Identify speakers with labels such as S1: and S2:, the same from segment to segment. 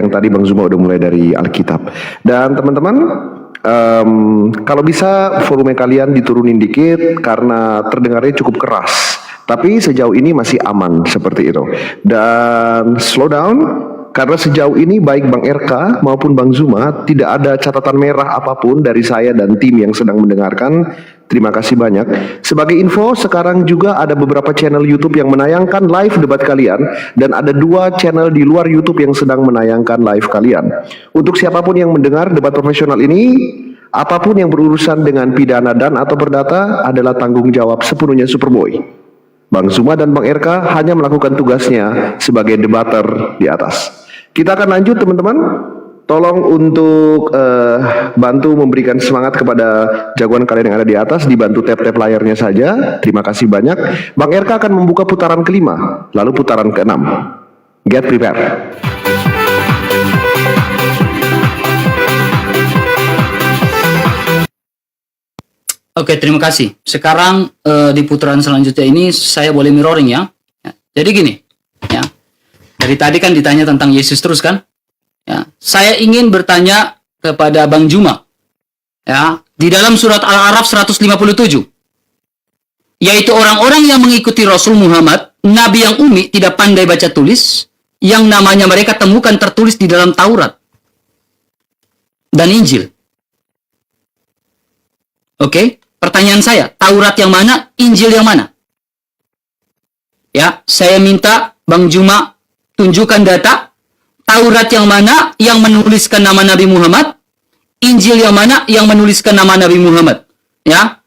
S1: yang tadi Bang Zuma udah mulai dari Alkitab. Dan teman-teman, kalau bisa volume kalian diturunin dikit karena terdengarnya cukup keras. Tapi sejauh ini masih aman seperti itu. Dan slow down karena sejauh ini baik Bang RK maupun Bang Zuma tidak ada catatan merah apapun dari saya dan tim yang sedang mendengarkan. Terima kasih banyak. Sebagai info, sekarang juga ada beberapa channel YouTube yang menayangkan live debat kalian, dan ada 2 channel di luar YouTube yang sedang menayangkan live kalian. Untuk siapapun yang mendengar debat profesional ini, apapun yang berurusan dengan pidana dan atau perdata adalah tanggung jawab sepenuhnya Superboy. Bang Zuma dan Bang RK hanya melakukan tugasnya sebagai debater di atas. Kita akan lanjut teman-teman. Tolong untuk bantu memberikan semangat kepada jagoan kalian yang ada di atas, dibantu tap-tap layarnya saja. Terima kasih banyak. Bang RK akan membuka putaran kelima, lalu putaran ke-6. Get prepared.
S2: Oke, terima kasih. Sekarang di putaran selanjutnya ini saya boleh mirroring ya. Jadi gini, ya. Dari tadi kan ditanya tentang Yesus terus kan? Ya, saya ingin bertanya kepada Bang Zuma, ya, di dalam surat Al-A'raf 157, yaitu orang-orang yang mengikuti Rasul Muhammad, Nabi yang umi, tidak pandai baca tulis, yang namanya mereka temukan tertulis di dalam Taurat dan Injil. Oke, pertanyaan saya, Taurat yang mana, Injil yang mana? Ya, saya minta Bang Zuma tunjukkan data. Taurat yang mana yang menuliskan nama Nabi Muhammad, Injil yang mana yang menuliskan nama Nabi Muhammad. Ya,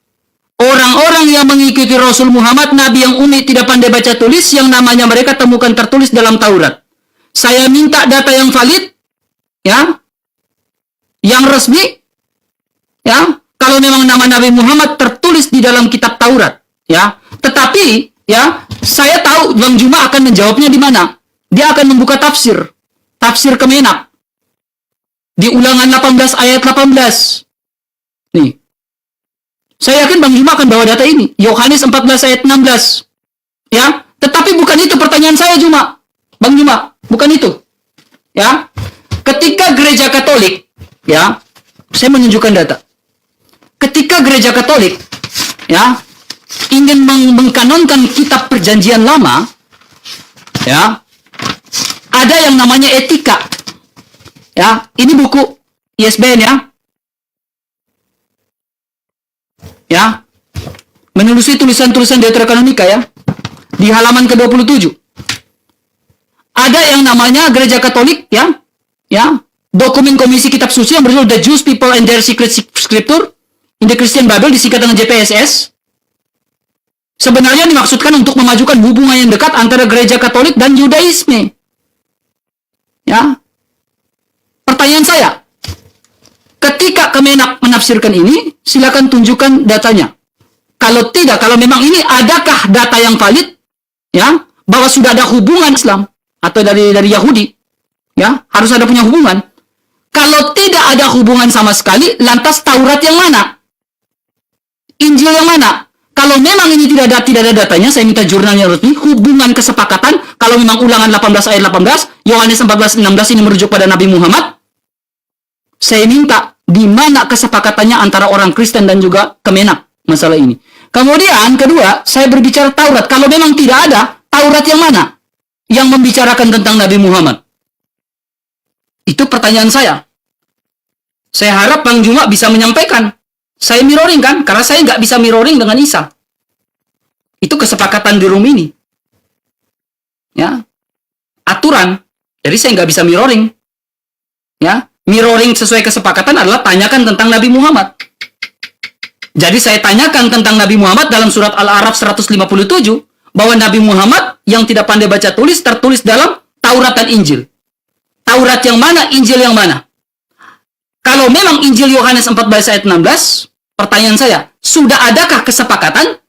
S2: orang-orang yang mengikuti Rasul Muhammad, Nabi yang umi, tidak pandai baca tulis, yang namanya mereka temukan tertulis dalam Taurat. Saya minta data yang valid, ya, yang resmi, ya. Kalau memang nama Nabi Muhammad tertulis di dalam kitab Taurat, ya. Tetapi, ya, saya tahu Bang Zuma akan menjawabnya di mana. Dia akan membuka tafsir Kemenak di Ulangan 18 ayat 18. Nih. Saya yakin Bang Zuma akan bawa data ini. Yohanes 14 ayat 16. Ya, tetapi bukan itu pertanyaan saya Zuma. Bang Zuma, bukan itu. Ya. Ketika gereja Katolik, ya, saya menunjukkan data. Ketika gereja Katolik, ya, ingin mengkanonkan kitab Perjanjian Lama, ya, ada yang namanya etika. Ya, ini buku ISBN ya. Ya. Menelusuri tulisan-tulisan Deuterokanonika ya. Di halaman ke-27. Ada yang namanya Gereja Katolik ya. Ya, dokumen Komisi Kitab Suci yang berjudul The Jewish People and Their Secret Scripture in the Christian Bible, disingkat dengan JPSS. Sebenarnya dimaksudkan untuk memajukan hubungan yang dekat antara Gereja Katolik dan Yudaisme. Ya, pertanyaan saya, ketika Kemenak menafsirkan ini, silakan tunjukkan datanya. Kalau tidak, kalau memang ini adakah data yang valid, ya, bahwa sudah ada hubungan Islam atau dari Yahudi, ya, harus ada punya hubungan. Kalau tidak ada hubungan sama sekali, lantas Taurat yang mana? Injil yang mana? Kalau memang ini tidak ada datanya, saya minta jurnalnya resmi, hubungan kesepakatan, kalau memang Ulangan 18 ayat 18, Yohanes 14 16 ini merujuk pada Nabi Muhammad, saya minta di mana kesepakatannya antara orang Kristen dan juga Kemenak masalah ini. Kemudian kedua, saya berbicara Taurat. Kalau memang tidak ada, Taurat yang mana yang membicarakan tentang Nabi Muhammad? Itu pertanyaan saya. Saya harap Bang Zuma bisa menyampaikan. Saya mirroring kan, karena saya nggak bisa mirroring dengan Isa. Itu kesepakatan di room ini. Ya, aturan. Jadi saya nggak bisa mirroring. Ya, mirroring sesuai kesepakatan adalah tanyakan tentang Nabi Muhammad. Jadi saya tanyakan tentang Nabi Muhammad dalam surat Al-A'raf 157, bahwa Nabi Muhammad yang tidak pandai baca tulis tertulis dalam Taurat dan Injil. Taurat yang mana, Injil yang mana? Kalau memang Injil Yohanes 14 ayat 16, pertanyaan saya, sudah adakah kesepakatan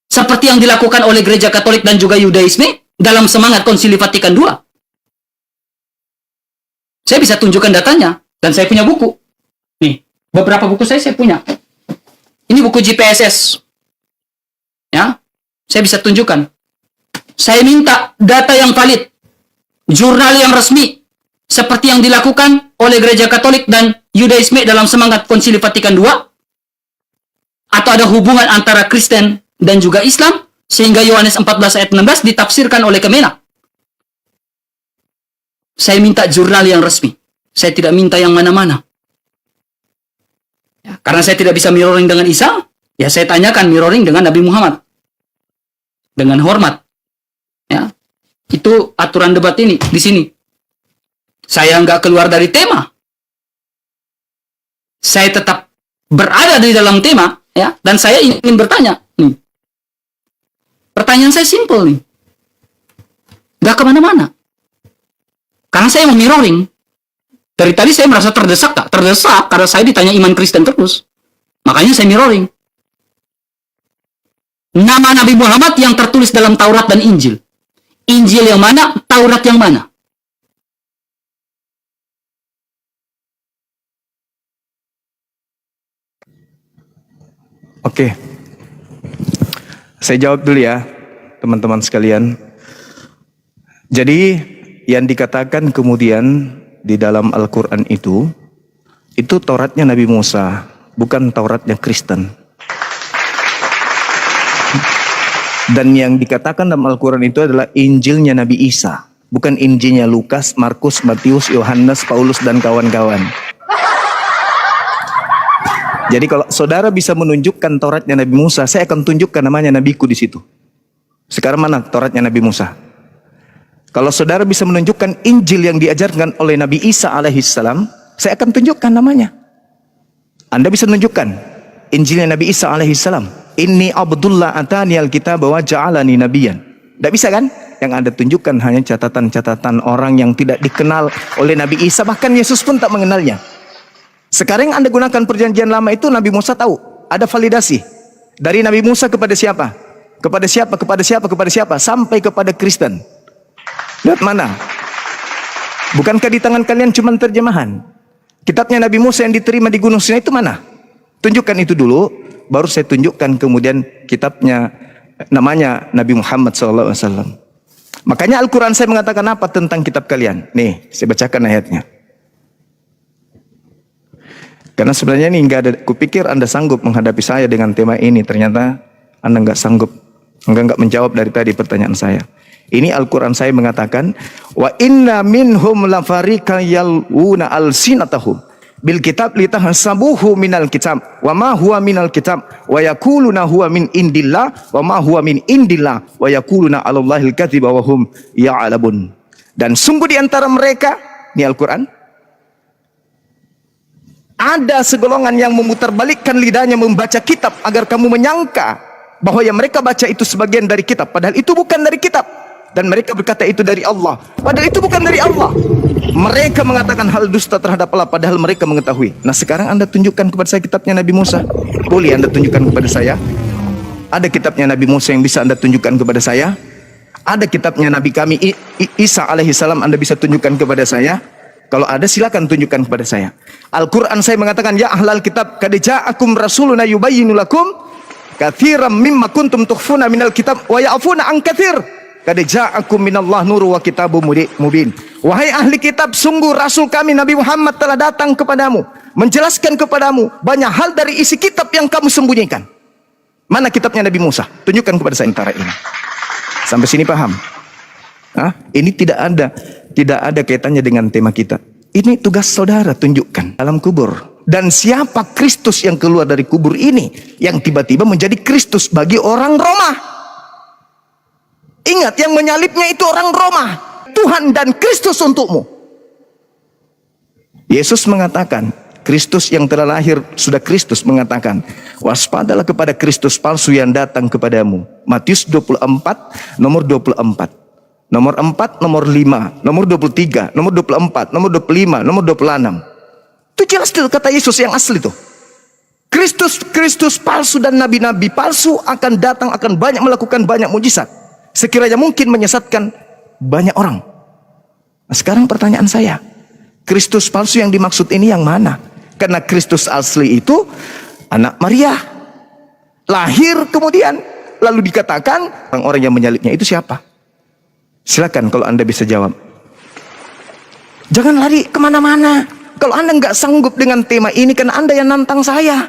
S2: seperti yang dilakukan oleh Gereja Katolik dan juga Yudaisme dalam semangat Konsili Vatikan II? Saya bisa tunjukkan datanya, dan saya punya buku. Nih, beberapa buku saya punya. Ini buku JPSS. Ya, saya bisa tunjukkan. Saya minta data yang valid, jurnal yang resmi, seperti yang dilakukan oleh Gereja Katolik dan Yudaisme dalam semangat Konsili Vatikan II? Atau ada hubungan antara Kristen dan juga Islam sehingga Yohanes 14 ayat 16 ditafsirkan oleh Kemenak? Saya minta jurnal yang resmi. Saya tidak minta yang mana-mana. Ya, karena saya tidak bisa mirroring dengan Isa, ya saya tanyakan mirroring dengan Nabi Muhammad. Dengan hormat. Ya, itu aturan debat ini di sini. Saya nggak keluar dari tema. Saya tetap berada di dalam tema, ya, dan saya ingin bertanya. Pertanyaan saya simpel nih. Nggak kemana-mana. Karena saya mau mirroring. Dari tadi saya merasa terdesak, tak? Terdesak karena saya ditanya iman Kristen terus. Makanya saya mirroring. Nama Nabi Muhammad yang tertulis dalam Taurat dan Injil. Injil yang mana? Taurat yang mana?
S3: Oke. Saya jawab dulu ya, teman-teman sekalian. Jadi, yang dikatakan kemudian di dalam Al-Quran itu Tauratnya Nabi Musa, bukan Tauratnya Kristen. Dan yang dikatakan dalam Al-Quran itu adalah Injilnya Nabi Isa, bukan Injilnya Lukas, Markus, Matius, Yohanes, Paulus, dan kawan-kawan. Jadi kalau saudara bisa menunjukkan Tauratnya Nabi Musa, saya akan tunjukkan namanya nabiku di situ. Sekarang mana Tauratnya Nabi Musa? Kalau saudara bisa menunjukkan Injil yang diajarkan oleh Nabi Isa alaihissalam, saya akan tunjukkan namanya. Anda bisa menunjukkan Injilnya Nabi Isa alaihissalam. Inni Abdullah atani alkitab wa ja'alani nabiyan. Tidak bisa kan? Yang Anda tunjukkan hanya catatan-catatan orang yang tidak dikenal oleh Nabi Isa, bahkan Yesus pun tak mengenalnya. Sekarang yang Anda gunakan perjanjian lama itu Nabi Musa tahu. Ada validasi. Dari Nabi Musa kepada siapa? Kepada siapa? Kepada siapa? Kepada siapa? Sampai kepada Kristen. Lihat mana? Bukankah di tangan kalian cuma terjemahan? Kitabnya Nabi Musa yang diterima di Gunung Sinai itu mana? Tunjukkan itu dulu, baru saya tunjukkan kemudian kitabnya, namanya Nabi Muhammad SAW. Makanya Al-Quran saya mengatakan apa tentang kitab kalian? Nih, saya bacakan ayatnya. Karena sebenarnya ini nggak ada, kupikir Anda sanggup menghadapi saya dengan tema ini, ternyata Anda nggak sanggup, nggak menjawab dari tadi pertanyaan saya. Ini Al-Quran saya mengatakan, wa inna minhum lafariqan yaluna alsinatahum bil kitab litahsabuhu minal kitab wa ma huwa minal kitab wa yaquluna huwa min indillah wa ma huwa min indillah wa yaquluna 'alallahil kadziba wa hum ya'lamun. Dan sungguh di antara mereka, ini Al-Quran, ada segolongan yang memutarbalikkan lidahnya membaca kitab agar kamu menyangka bahwa yang mereka baca itu sebagian dari kitab, padahal itu bukan dari kitab. Dan mereka berkata itu dari Allah, padahal itu bukan dari Allah. Mereka mengatakan hal dusta terhadap Allah, padahal mereka mengetahui. Nah sekarang Anda tunjukkan kepada saya kitabnya Nabi Musa. Boleh Anda tunjukkan kepada saya? Ada kitabnya Nabi Musa yang bisa Anda tunjukkan kepada saya? Ada kitabnya Nabi kami Isa alaihissalam Anda bisa tunjukkan kepada saya? Kalau ada silakan tunjukkan kepada saya. Al-Quran saya mengatakan, ya ahlal kitab qad ja'akum rasuluna yubayyinu lakum katsiran mimma kuntum tukhfuna minal kitab wa ya'funa an katsir. Qad ja'akum minallah nuru wa kitabun mubin. Wahai ahli kitab, sungguh rasul kami Nabi Muhammad telah datang kepadamu, menjelaskan kepadamu banyak hal dari isi kitab yang kamu sembunyikan. Mana kitabnya Nabi Musa? Tunjukkan kepada saya antara ini. Sampai sini paham? Ini tidak ada kaitannya dengan tema kita. Ini tugas saudara tunjukkan dalam kubur. Dan siapa Kristus yang keluar dari kubur ini, yang tiba-tiba menjadi Kristus bagi orang Roma? Ingat, yang menyalibnya itu orang Roma. Tuhan dan Kristus untukmu. Yesus mengatakan, Kristus yang telah lahir sudah Kristus mengatakan, waspadalah kepada Kristus palsu yang datang kepadamu. Matius 24 nomor 24, nomor 4, nomor 5, nomor 23, nomor 24, nomor 25, nomor 26. Itu jelas itu kata Yesus yang asli itu. Kristus palsu dan nabi-nabi palsu akan datang, akan banyak melakukan banyak mujizat, sekiranya mungkin menyesatkan banyak orang. Nah, sekarang pertanyaan saya, Kristus palsu yang dimaksud ini yang mana? Karena Kristus asli itu anak Maria, lahir kemudian lalu dikatakan orang-orang yang menyalibnya itu siapa? Silakan kalau Anda bisa jawab. Jangan lari kemana-mana. Kalau Anda nggak sanggup dengan tema ini, karena Anda yang nantang saya.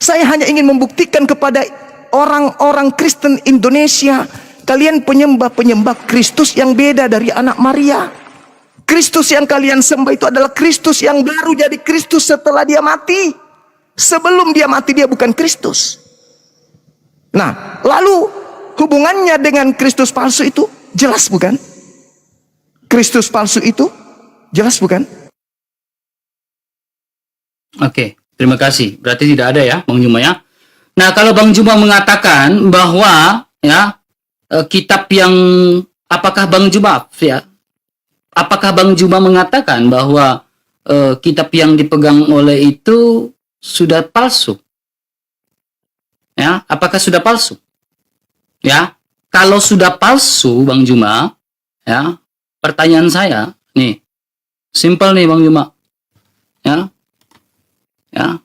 S3: Saya hanya ingin membuktikan kepada orang-orang Kristen Indonesia, kalian penyembah-penyembah Kristus yang beda dari anak Maria. Kristus yang kalian sembah itu adalah Kristus yang baru jadi Kristus setelah dia mati. Sebelum dia mati dia bukan Kristus. Nah, lalu hubungannya dengan Kristus palsu itu jelas bukan? Kristus palsu itu jelas bukan?
S2: Oke, terima kasih. Berarti tidak ada ya, Bang Juma ya. Nah, kalau Bang Juma mengatakan bahwa ya kitab yang apakah Bang Juma ya? Apakah Bang Juma mengatakan bahwa kitab yang dipegang oleh itu sudah palsu? Ya, apakah sudah palsu? Ya, kalau sudah palsu, Bang Juma, ya, pertanyaan saya nih, simpel nih, Bang Juma, ya, ya,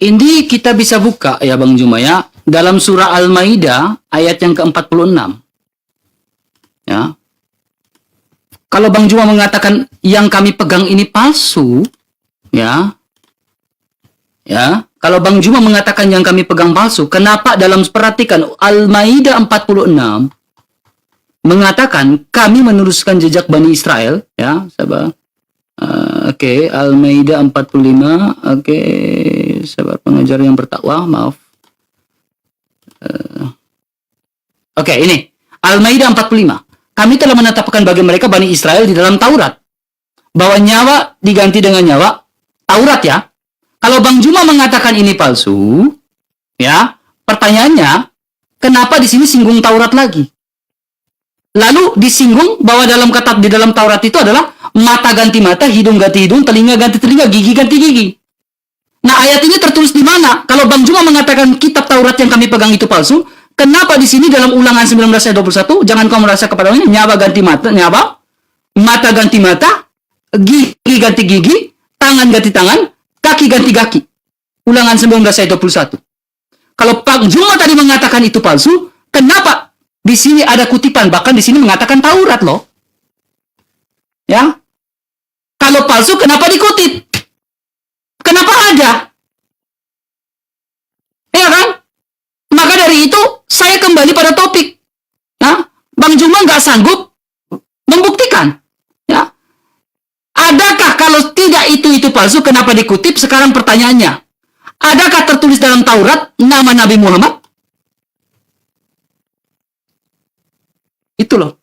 S2: ini kita bisa buka ya, Bang Juma ya, dalam surah Al-Maidah ayat yang ke-46, ya. Kalau Bang Juma mengatakan yang kami pegang ini palsu, ya, ya. Kalau Bang Juma mengatakan yang kami pegang palsu, kenapa dalam perhatikan Al-Maidah 46 mengatakan kami meneruskan jejak Bani Israel, ya, sabar. Oke, Al-Maidah 45, oke, sabar, pengajar yang bertakwa, maaf. Oke, ini Al-Maidah 45. Kami telah menetapkan bagi mereka Bani Israel di dalam Taurat bahwa nyawa diganti dengan nyawa. Taurat ya. Kalau Bang Juma mengatakan ini palsu, ya, pertanyaannya, kenapa di sini singgung Taurat lagi? Lalu disinggung bahwa dalam kata di dalam Taurat itu adalah mata ganti mata, hidung ganti hidung, telinga ganti telinga, gigi ganti gigi. Nah, ayat ini tertulis di mana? Kalau Bang Juma mengatakan kitab Taurat yang kami pegang itu palsu, kenapa di sini dalam Ulangan 19 ayat 21, jangan kau merasa kepadanya nyawa ganti mata, nyawa, mata ganti mata, gigi ganti gigi, tangan ganti tangan, kaki ganti kaki. Ulangan 19 ayat 21. Kalau Bang Juma tadi mengatakan itu palsu, kenapa di sini ada kutipan, bahkan di sini mengatakan Taurat loh. Ya. Kalau palsu kenapa dikutip? Kenapa ada? Ya kan? Maka dari itu saya kembali pada topik. Nah, Bang Juma nggak sanggup membuktikan. Ya. Adakah kalau tidak itu palsu, kenapa dikutip? Sekarang pertanyaannya, adakah tertulis dalam Taurat nama Nabi Muhammad? Itu loh.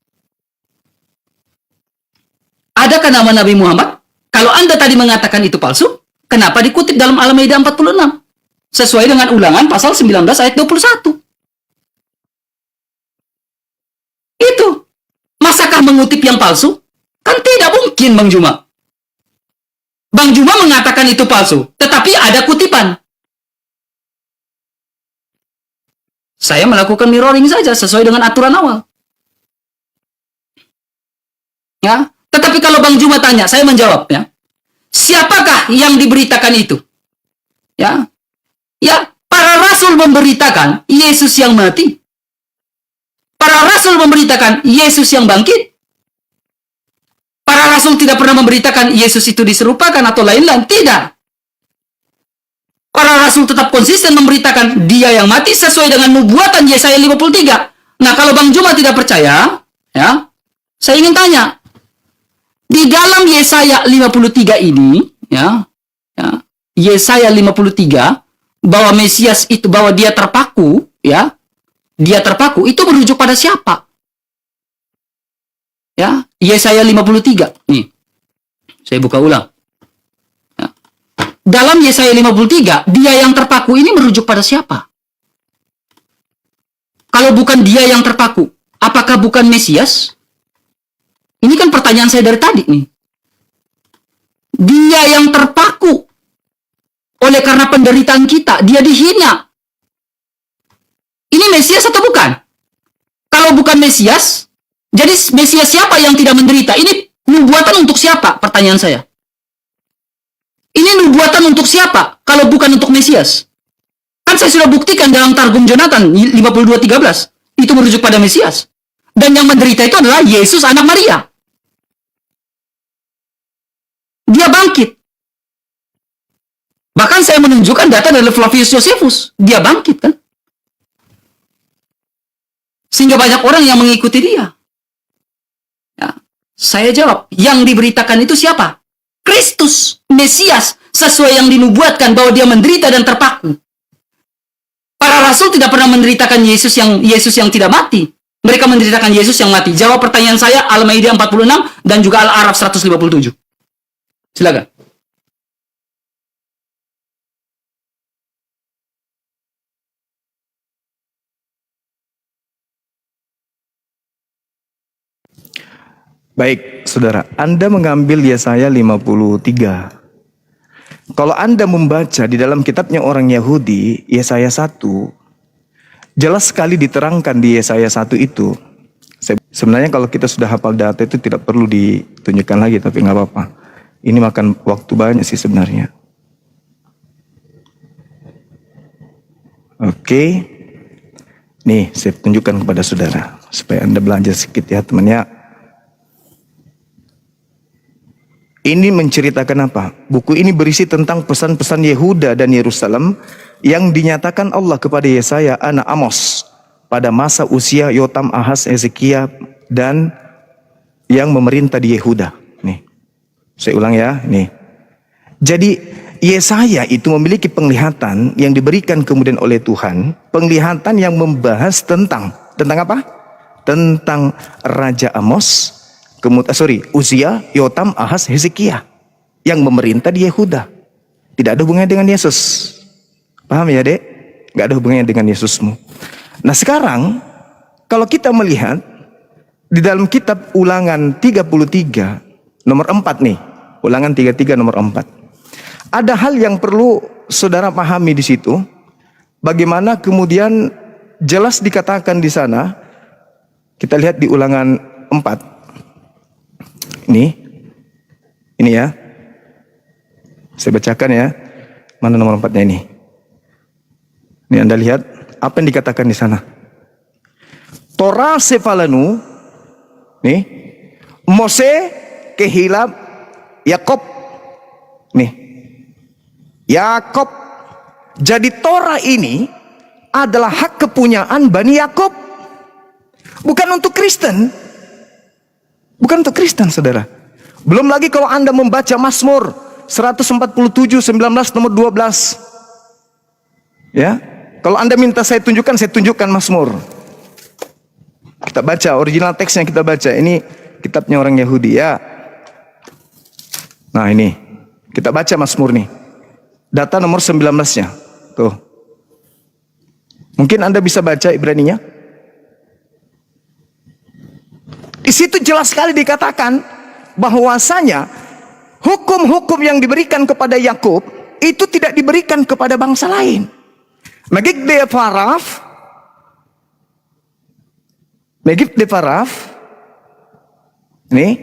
S2: Adakah nama Nabi Muhammad? Kalau Anda tadi mengatakan itu palsu, kenapa dikutip dalam Al-Maidah 46? Sesuai dengan Ulangan pasal 19 ayat 21. Itu. Masakah mengutip yang palsu? Kan tidak mungkin, Bang Juma. Bang Juma mengatakan itu palsu, tetapi ada kutipan. Saya melakukan mirroring saja sesuai dengan aturan awal. Ya, tetapi kalau Bang Juma tanya, saya menjawab ya. Siapakah yang diberitakan itu? Ya. Ya, para rasul memberitakan Yesus yang mati. Para rasul memberitakan Yesus yang bangkit. Para rasul tidak pernah memberitakan Yesus itu diserupakan atau lain-lain. Tidak. Para rasul tetap konsisten memberitakan dia yang mati sesuai dengan nubuatan Yesaya 53. Nah, kalau Bang Juma tidak percaya, ya, saya ingin tanya. Di dalam Yesaya 53 ini, ya, Yesaya 53, bahwa Mesias itu, bahwa dia terpaku, ya, dia terpaku, itu merujuk pada siapa? Ya, Yesaya 53, nih, saya buka ulang. Ya. Dalam Yesaya 53, dia yang terpaku ini merujuk pada siapa? Kalau bukan dia yang terpaku, apakah bukan Mesias? Ini kan pertanyaan saya dari tadi nih. Dia yang terpaku. Oleh karena penderitaan kita, dia dihina. Ini Mesias atau bukan? Kalau bukan Mesias, jadi Mesias siapa yang tidak menderita? Ini nubuatan untuk siapa? Pertanyaan saya. Ini nubuatan untuk siapa? Kalau bukan untuk Mesias. Kan saya sudah buktikan dalam Targum Jonathan 52:13. Itu merujuk pada Mesias. Dan yang menderita itu adalah Yesus anak Maria. Dia bangkit. Bahkan saya menunjukkan data dari Flavius Josephus. Dia bangkit kan. Sehingga banyak orang yang mengikuti dia. Ya, saya jawab, yang diberitakan itu siapa? Kristus, Mesias, sesuai yang dinubuatkan bahwa dia menderita dan terpaku. Para rasul tidak pernah menderitakan Yesus yang tidak mati. Mereka menderitakan Yesus yang mati. Jawab pertanyaan saya, Al-Maidah 46 dan juga Al-Araf 157. Silakan.
S3: Baik, saudara, Anda mengambil Yesaya 53. Kalau Anda membaca di dalam kitabnya orang Yahudi, Yesaya 1, jelas sekali diterangkan di Yesaya 1 itu. Sebenarnya kalau kita sudah hafal data itu tidak perlu ditunjukkan lagi, tapi nggak apa-apa. Ini makan waktu banyak sih sebenarnya. Oke. Nih, saya tunjukkan kepada saudara. Supaya Anda belajar sedikit ya temannya. Ini menceritakan apa? Buku ini berisi tentang pesan-pesan Yehuda dan Yerusalem yang dinyatakan Allah kepada Yesaya anak Amos pada masa usia Yotam, Ahaz, Hezekia dan yang memerintah di Yehuda. Nih, saya ulang ya. Nih, jadi Yesaya itu memiliki penglihatan yang diberikan kemudian oleh Tuhan, penglihatan yang membahas tentang apa? Tentang Raja Amos. Uzia, Yotam, Ahaz, Hezekia yang memerintah di Yehuda. Tidak ada hubungannya dengan Yesus. Paham ya, Dek? Gak ada hubungannya dengan Yesusmu. Nah, sekarang kalau kita melihat di dalam kitab Ulangan 33 nomor 4 nih. Ulangan 33 nomor 4. Ada hal yang perlu saudara pahami di situ. Bagaimana kemudian jelas dikatakan di sana. Kita lihat di Ulangan 4. Ini ya. Saya bacakan ya. Mana nomor 4-nya ini? Ini Anda lihat apa yang dikatakan di sana. Torah sefalanu, nih, Mose kehilap Yakob. Nih. Yakob. Jadi Torah ini adalah hak kepunyaan Bani Yakob. Bukan untuk Kristen. Bukan untuk Kristen, saudara. Belum lagi kalau Anda membaca Mazmur 147, 19, nomor 12. Ya, kalau Anda minta saya tunjukkan Mazmur. Kita baca, original teksnya kita baca. Ini kitabnya orang Yahudi ya. Nah ini, kita baca Mazmur nih. Data nomor 19-nya. Tuh. Mungkin Anda bisa baca Ibraninya. Di situ jelas sekali dikatakan bahwasanya hukum-hukum yang diberikan kepada Yakub itu tidak diberikan kepada bangsa lain. Megib de Faraf, nih,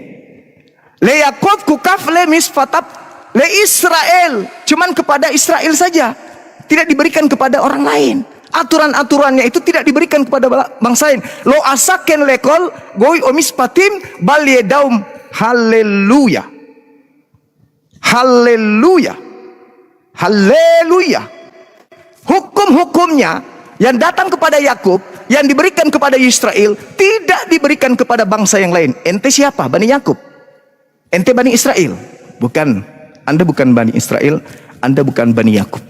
S3: le Yakub kukaf le misfatap le Israel, cuman kepada Israel saja, tidak diberikan kepada orang lain. Aturan-aturannya itu tidak diberikan kepada bangsa lain. Lo asaken lekol goy omis patim bal yedaum. Haleluya. Haleluya. Haleluya. Hukum-hukumnya yang datang kepada Yakub, yang diberikan kepada Israel, tidak diberikan kepada bangsa yang lain. Ente siapa? Bani Yakub. Ente Bani Israel. Bukan. Anda bukan Bani Israel, Anda bukan Bani Yakub.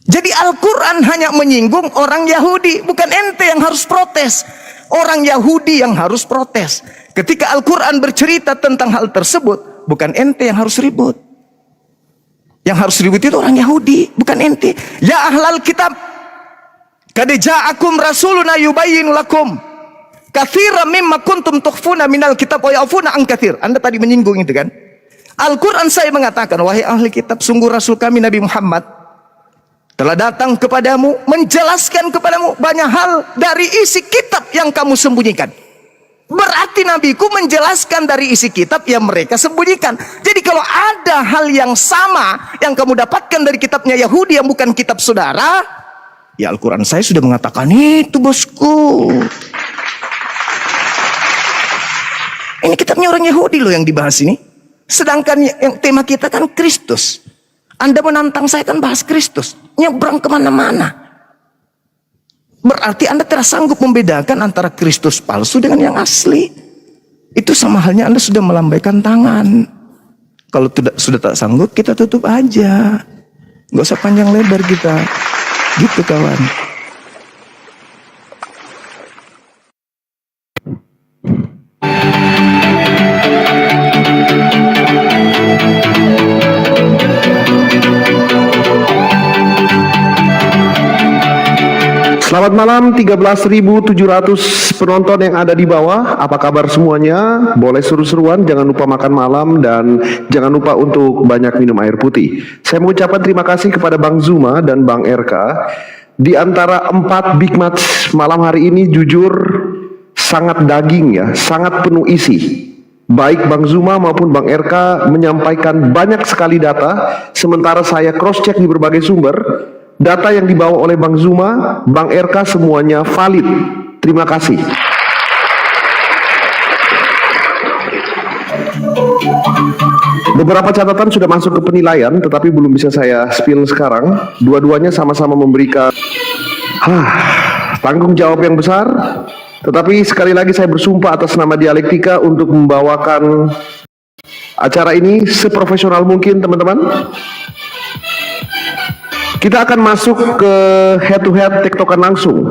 S3: Jadi Al-Quran hanya menyinggung orang Yahudi. Bukan ente yang harus protes. Orang Yahudi yang harus protes. Ketika Al-Quran bercerita tentang hal tersebut, bukan ente yang harus ribut. Yang harus ribut itu orang Yahudi, bukan ente. Ya ahlal kitab, qad ja'akum rasuluna yubayyinu lakum katsiran mimma kuntum tukhfuna minal kitab wa ya'funa an katsir. Anda tadi menyinggung itu kan? Al-Quran saya mengatakan, wahai ahli kitab, sungguh Rasul kami Nabi Muhammad telah datang kepadamu, menjelaskan kepadamu banyak hal dari isi kitab yang kamu sembunyikan. Berarti nabiku menjelaskan dari isi kitab yang mereka sembunyikan. Jadi kalau ada hal yang sama yang kamu dapatkan dari kitabnya Yahudi yang bukan kitab saudara, ya Al-Quran saya sudah mengatakan itu, bosku. Ini kitabnya orang Yahudi loh yang dibahas ini. Sedangkan yang tema kita kan Kristus. Anda menantang saya kan bahas Kristus. Nyebrang kemana-mana. Berarti Anda tidak sanggup membedakan antara Kristus palsu dengan yang asli. Itu sama halnya Anda sudah melambaikan tangan. Kalau sudah tak sanggup, kita tutup aja. Gak usah panjang lebar kita. Gitu kawan.
S1: Selamat malam 13.700 penonton yang ada di bawah. Apa kabar semuanya? Boleh seru-seruan, jangan lupa makan malam dan jangan lupa untuk banyak minum air putih. Saya mengucapkan terima kasih kepada Bang Zuma dan Bang RK. Di antara 4 big match malam hari ini jujur sangat daging ya, sangat penuh isi. Baik Bang Zuma maupun Bang RK menyampaikan banyak sekali data, sementara saya cross check di berbagai sumber. Data yang dibawa oleh Bang Zuma, Bang RK semuanya valid. Terima kasih. Beberapa catatan sudah masuk ke penilaian, tetapi belum bisa saya spill sekarang. Dua-duanya sama-sama memberikan tanggung jawab yang besar. Tetapi sekali lagi saya bersumpah atas nama Dialektika untuk membawakan acara ini seprofesional mungkin, teman-teman. Kita akan masuk ke head to head tektokan langsung.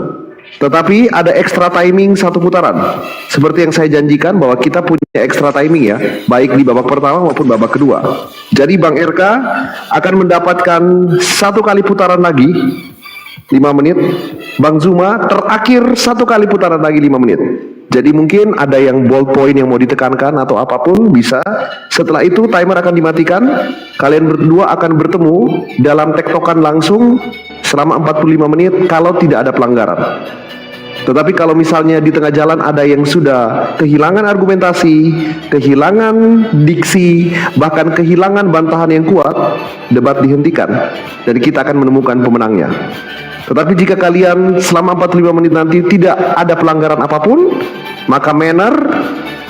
S1: Tetapi ada extra timing 1 putaran. Seperti yang saya janjikan bahwa kita punya extra timing ya, baik di babak pertama maupun babak kedua. Jadi Bang RK akan mendapatkan 1 kali putaran lagi 5 menit. Bang Zuma terakhir 1 kali putaran lagi 5 menit. Jadi mungkin ada yang bold point yang mau ditekankan atau apapun bisa. Setelah itu timer akan dimatikan. Kalian berdua akan bertemu dalam tektokan langsung selama 45 menit kalau tidak ada pelanggaran. Tetapi kalau misalnya di tengah jalan ada yang sudah kehilangan argumentasi, kehilangan diksi, bahkan kehilangan bantahan yang kuat, debat dihentikan dan kita akan menemukan pemenangnya. Tetapi jika kalian selama 45 menit nanti tidak ada pelanggaran apapun, maka manner,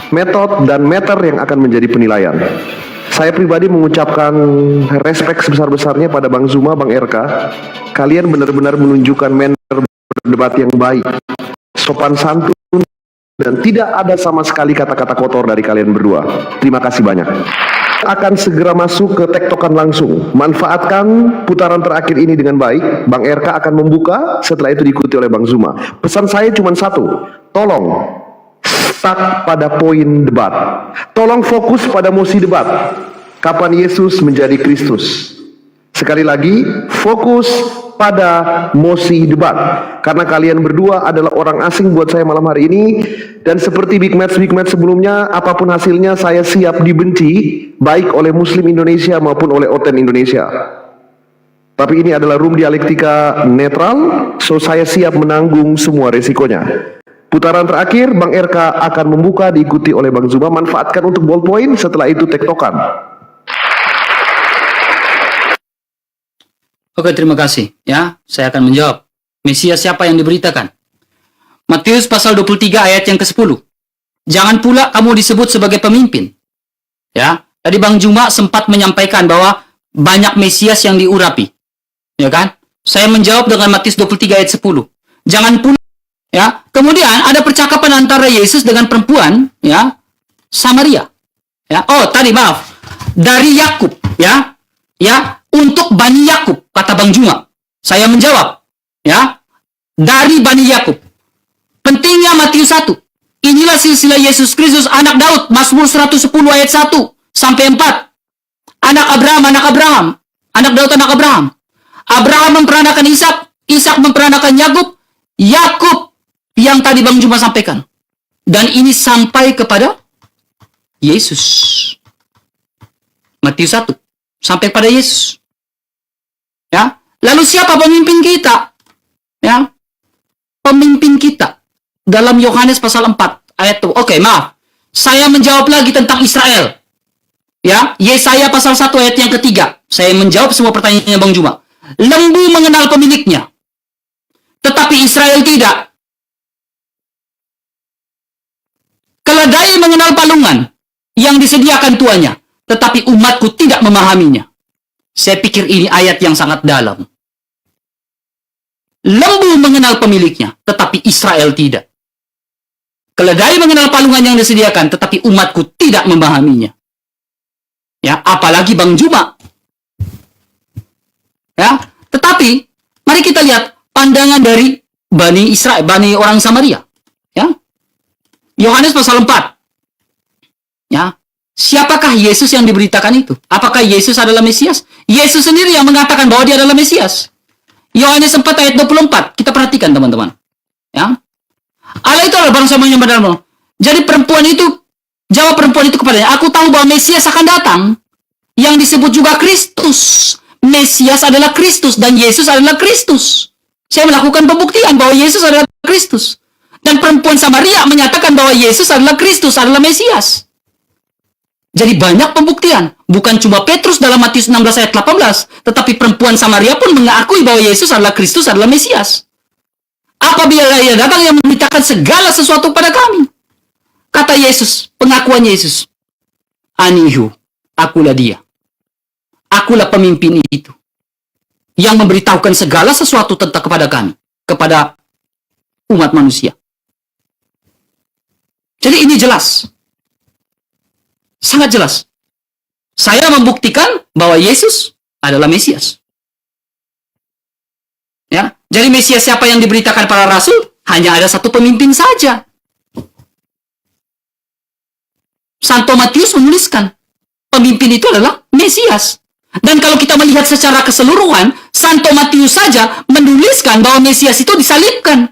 S1: metode, dan meter yang akan menjadi penilaian. Saya pribadi mengucapkan respek sebesar-besarnya pada Bang Zuma, Bang RK. Kalian benar-benar menunjukkan manner berdebat yang baik, sopan santun, dan tidak ada sama sekali kata-kata kotor dari kalian berdua. Terima kasih banyak. Akan segera masuk ke tektokan langsung. Manfaatkan putaran terakhir ini dengan baik. Bang RK akan membuka, setelah itu diikuti oleh Bang Zuma. Pesan saya cuma satu, tolong stuck pada poin debat. Tolong fokus pada mosi debat. Kapan Yesus menjadi Kristus? Sekali lagi, fokus pada mosi debat. Karena kalian berdua adalah orang asing buat saya malam hari ini. Dan seperti big match sebelumnya, apapun hasilnya saya siap dibenci, baik oleh Muslim Indonesia maupun oleh Oten Indonesia. Tapi ini adalah room dialektika netral, so saya siap menanggung semua resikonya. Putaran terakhir, Bang RK akan membuka, diikuti oleh Bang Zuma. Manfaatkan untuk ballpoint, setelah itu tektokan.
S2: Oke, terima kasih. Ya, saya akan menjawab. Mesias siapa yang diberitakan? Matius pasal 23 ayat yang ke-10. Jangan pula kamu disebut sebagai pemimpin. Ya, tadi Bang Zuma sempat menyampaikan bahwa banyak Mesias yang diurapi. Ya kan? Saya menjawab dengan Matius 23 ayat 10. Jangan pula, ya. Kemudian ada percakapan antara Yesus dengan perempuan, ya, Samaria. Ya. Oh, tadi maaf. Dari Yakub, ya. Ya, untuk Bani Yakub, kata Bang Zuma. Saya menjawab, ya. Dari Bani Yakub. Pentingnya Matius 1. Inilah silsilah Yesus Kristus anak Daud, Mazmur 110 ayat 1 sampai 4. Anak Abraham, anak Daud, anak Abraham. Abraham memperanakan Ishak, Ishak memperanakan Yakub, Yakub yang tadi Bang Zuma sampaikan. Dan ini sampai kepada Yesus. Matius 1 sampai pada Yesus. Ya. Lalu siapa pemimpin kita? Ya. Pemimpin kita dalam Yohanes pasal 4 ayat 2. Oke, maaf. Saya menjawab lagi tentang Israel. Ya, Yesaya pasal 1 ayat yang ketiga. Saya menjawab semua pertanyaannya Bang Zuma. Lembu mengenal pemiliknya, tetapi Israel tidak. Keledai mengenal palungan yang disediakan tuannya, tetapi umatku tidak memahaminya. Saya pikir ini ayat yang sangat dalam. Lembu mengenal pemiliknya, tetapi Israel tidak. Keledai mengenal palungan yang disediakan, tetapi umatku tidak memahaminya. Ya, apalagi Bang Juma. Ya, tetapi mari kita lihat pandangan dari Bani Israel, Bani orang Samaria. Ya. Yohanes pasal 4. Ya. Siapakah Yesus yang diberitakan itu? Apakah Yesus adalah Mesias? Yesus sendiri yang mengatakan bahwa dia adalah Mesias. Yohanes 4 ayat 24. Kita perhatikan teman-teman. Ya. Allah itu adalah bangsa yang benar. Jadi perempuan itu, jawab perempuan itu kepadanya, aku tahu bahwa Mesias akan datang. Yang disebut juga Kristus. Mesias adalah Kristus dan Yesus adalah Kristus. Saya melakukan pembuktian bahwa Yesus adalah Kristus. Dan perempuan Samaria menyatakan bahwa Yesus adalah Kristus, adalah Mesias. Jadi banyak pembuktian. Bukan cuma Petrus dalam Matius 16 ayat 18. Tetapi perempuan Samaria pun mengakui bahwa Yesus adalah Kristus, adalah Mesias. Apabila ia datang yang memberitakan segala sesuatu pada kami. Kata Yesus, pengakuan Yesus. Anihu, akulah dia. Akulah pemimpin itu. Yang memberitahukan segala sesuatu tentang kepada kami. Kepada umat manusia. Jadi ini jelas. Sangat jelas. Saya membuktikan bahwa Yesus adalah Mesias. Ya, jadi Mesias siapa yang diberitakan para rasul? Hanya ada satu pemimpin saja. Santo Matius menuliskan, pemimpin itu adalah Mesias. Dan kalau kita melihat secara keseluruhan, Santo Matius saja menuliskan bahwa Mesias itu disalibkan.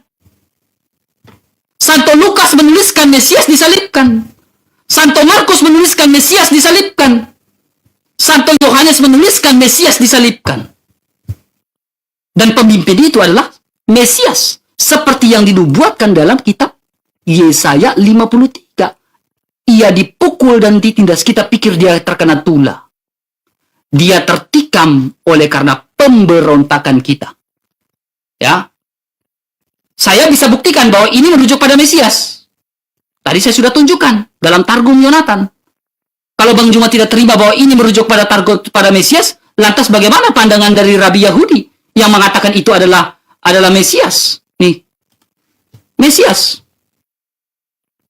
S2: Santo Lukas menuliskan Mesias disalibkan. Santo Markus menuliskan Mesias disalibkan. Santo Yohanes menuliskan Mesias disalibkan. Dan pemimpin itu adalah Mesias. Seperti yang dinubuatkan dalam kitab Yesaya 53. Ia dipukul dan ditindas. Kita pikir dia terkena tula. Dia tertikam oleh karena pemberontakan kita. Ya. Saya bisa buktikan bahwa ini merujuk pada Mesias. Tadi saya sudah tunjukkan dalam Targum Yonatan. Kalau Bang Juma tidak terima bahwa ini merujuk pada Mesias, lantas bagaimana pandangan dari Rabi Yahudi yang mengatakan itu adalah Mesias? Nih, Mesias.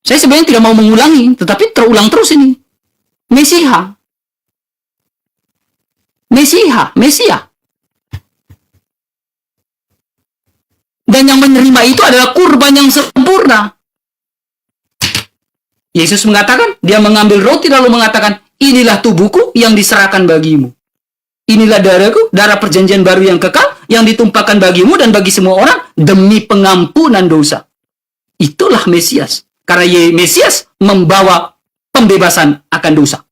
S2: Saya sebenarnya tidak mau mengulangi, tetapi terulang terus ini. Mesiha. Mesia. Dan yang menerima itu adalah kurban yang sempurna. Yesus mengatakan, dia mengambil roti lalu mengatakan, inilah tubuhku yang diserahkan bagimu. Inilah darahku, darah perjanjian baru yang kekal, yang ditumpahkan bagimu dan bagi semua orang, demi pengampunan dosa. Itulah Mesias. Karena Mesias membawa pembebasan akan dosa.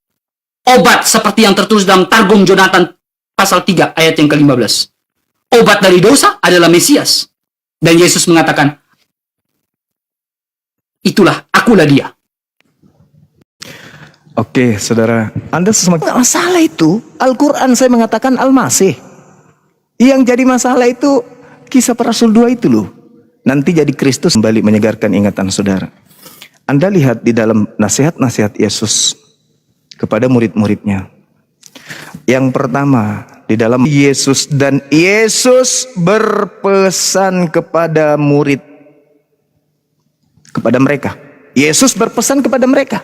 S2: Obat seperti yang tertulis dalam Targum Yonatan pasal 3 ayat yang ke-15. Obat dari dosa adalah Mesias. Dan Yesus mengatakan, itulah, akulah dia.
S3: Oke, saudara. Anda semakin masalah itu. Al-Quran saya mengatakan Al-Masih. Yang jadi masalah itu kisah para rasul 2 itu loh. Nanti jadi Kristus kembali menyegarkan ingatan saudara. Anda lihat di dalam nasihat-nasihat Yesus kepada murid-muridnya. Yang pertama, di dalam Yesus berpesan kepada murid, kepada mereka. Yesus berpesan kepada mereka.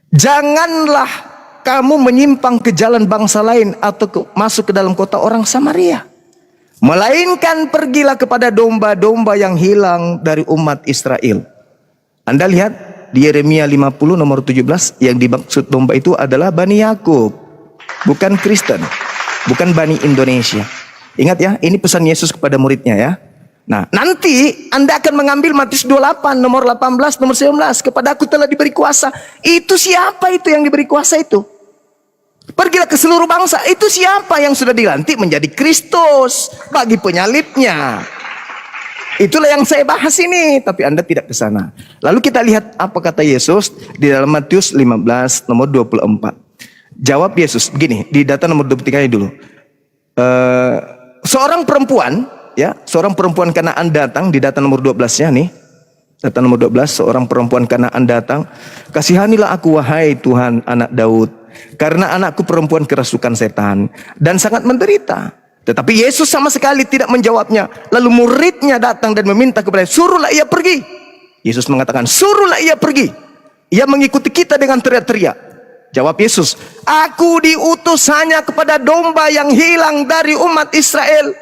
S3: Janganlah kamu menyimpang ke jalan bangsa lain atau masuk ke dalam kota orang Samaria. Melainkan pergilah kepada domba-domba yang hilang dari umat Israel. Anda lihat di Yeremia 50 nomor 17, yang dimaksud domba itu adalah Bani Yakub, bukan Kristen, bukan Bani Indonesia. Ingat ya, ini pesan Yesus kepada muridnya ya. Nah, nanti Anda akan mengambil Matius 28 nomor 18 nomor 19, kepada aku telah diberi kuasa. Itu siapa itu yang diberi kuasa itu? Pergilah ke seluruh bangsa. Itu siapa yang sudah dilantik menjadi Kristus bagi penyalibnya? Itulah yang saya bahas ini, tapi Anda tidak ke sana. Lalu kita lihat apa kata Yesus di dalam Matius 15 nomor 24. Jawab Yesus begini, di data nomor 23 dulu. Seorang perempuan, ya, seorang perempuan Kanaan datang di data nomor 12-nya nih. Data nomor 12, seorang perempuan Kanaan datang, kasihanilah aku wahai Tuhan anak Daud. karena anakku perempuan kerasukan setan dan sangat menderita. Tetapi Yesus sama sekali tidak menjawabnya. Lalu muridnya datang dan meminta kepada, suruhlah ia pergi. Yesus mengatakan, suruhlah ia pergi. Ia mengikuti kita dengan teriak-teriak. Jawab Yesus, aku diutus hanya kepada domba yang hilang dari umat Israel,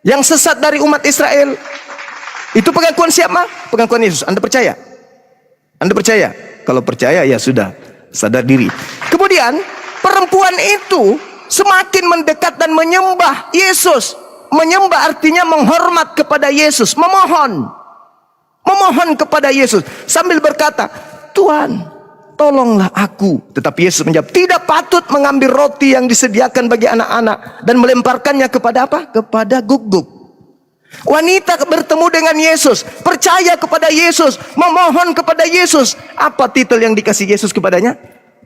S3: yang sesat dari umat Israel. Itu pengakuan siapa? Pengakuan Yesus. Anda percaya? Anda percaya? Kalau percaya ya sudah, sadar diri. Kemudian perempuan itu semakin mendekat dan menyembah Yesus. Menyembah artinya menghormat kepada Yesus, memohon kepada Yesus sambil berkata, Tuhan, tolonglah aku. Tetapi Yesus menjawab, tidak patut mengambil roti yang disediakan bagi anak-anak dan melemparkannya kepada apa? Kepada guguk. Wanita bertemu dengan Yesus, percaya kepada Yesus, memohon kepada Yesus. Apa titel yang dikasih Yesus kepadanya?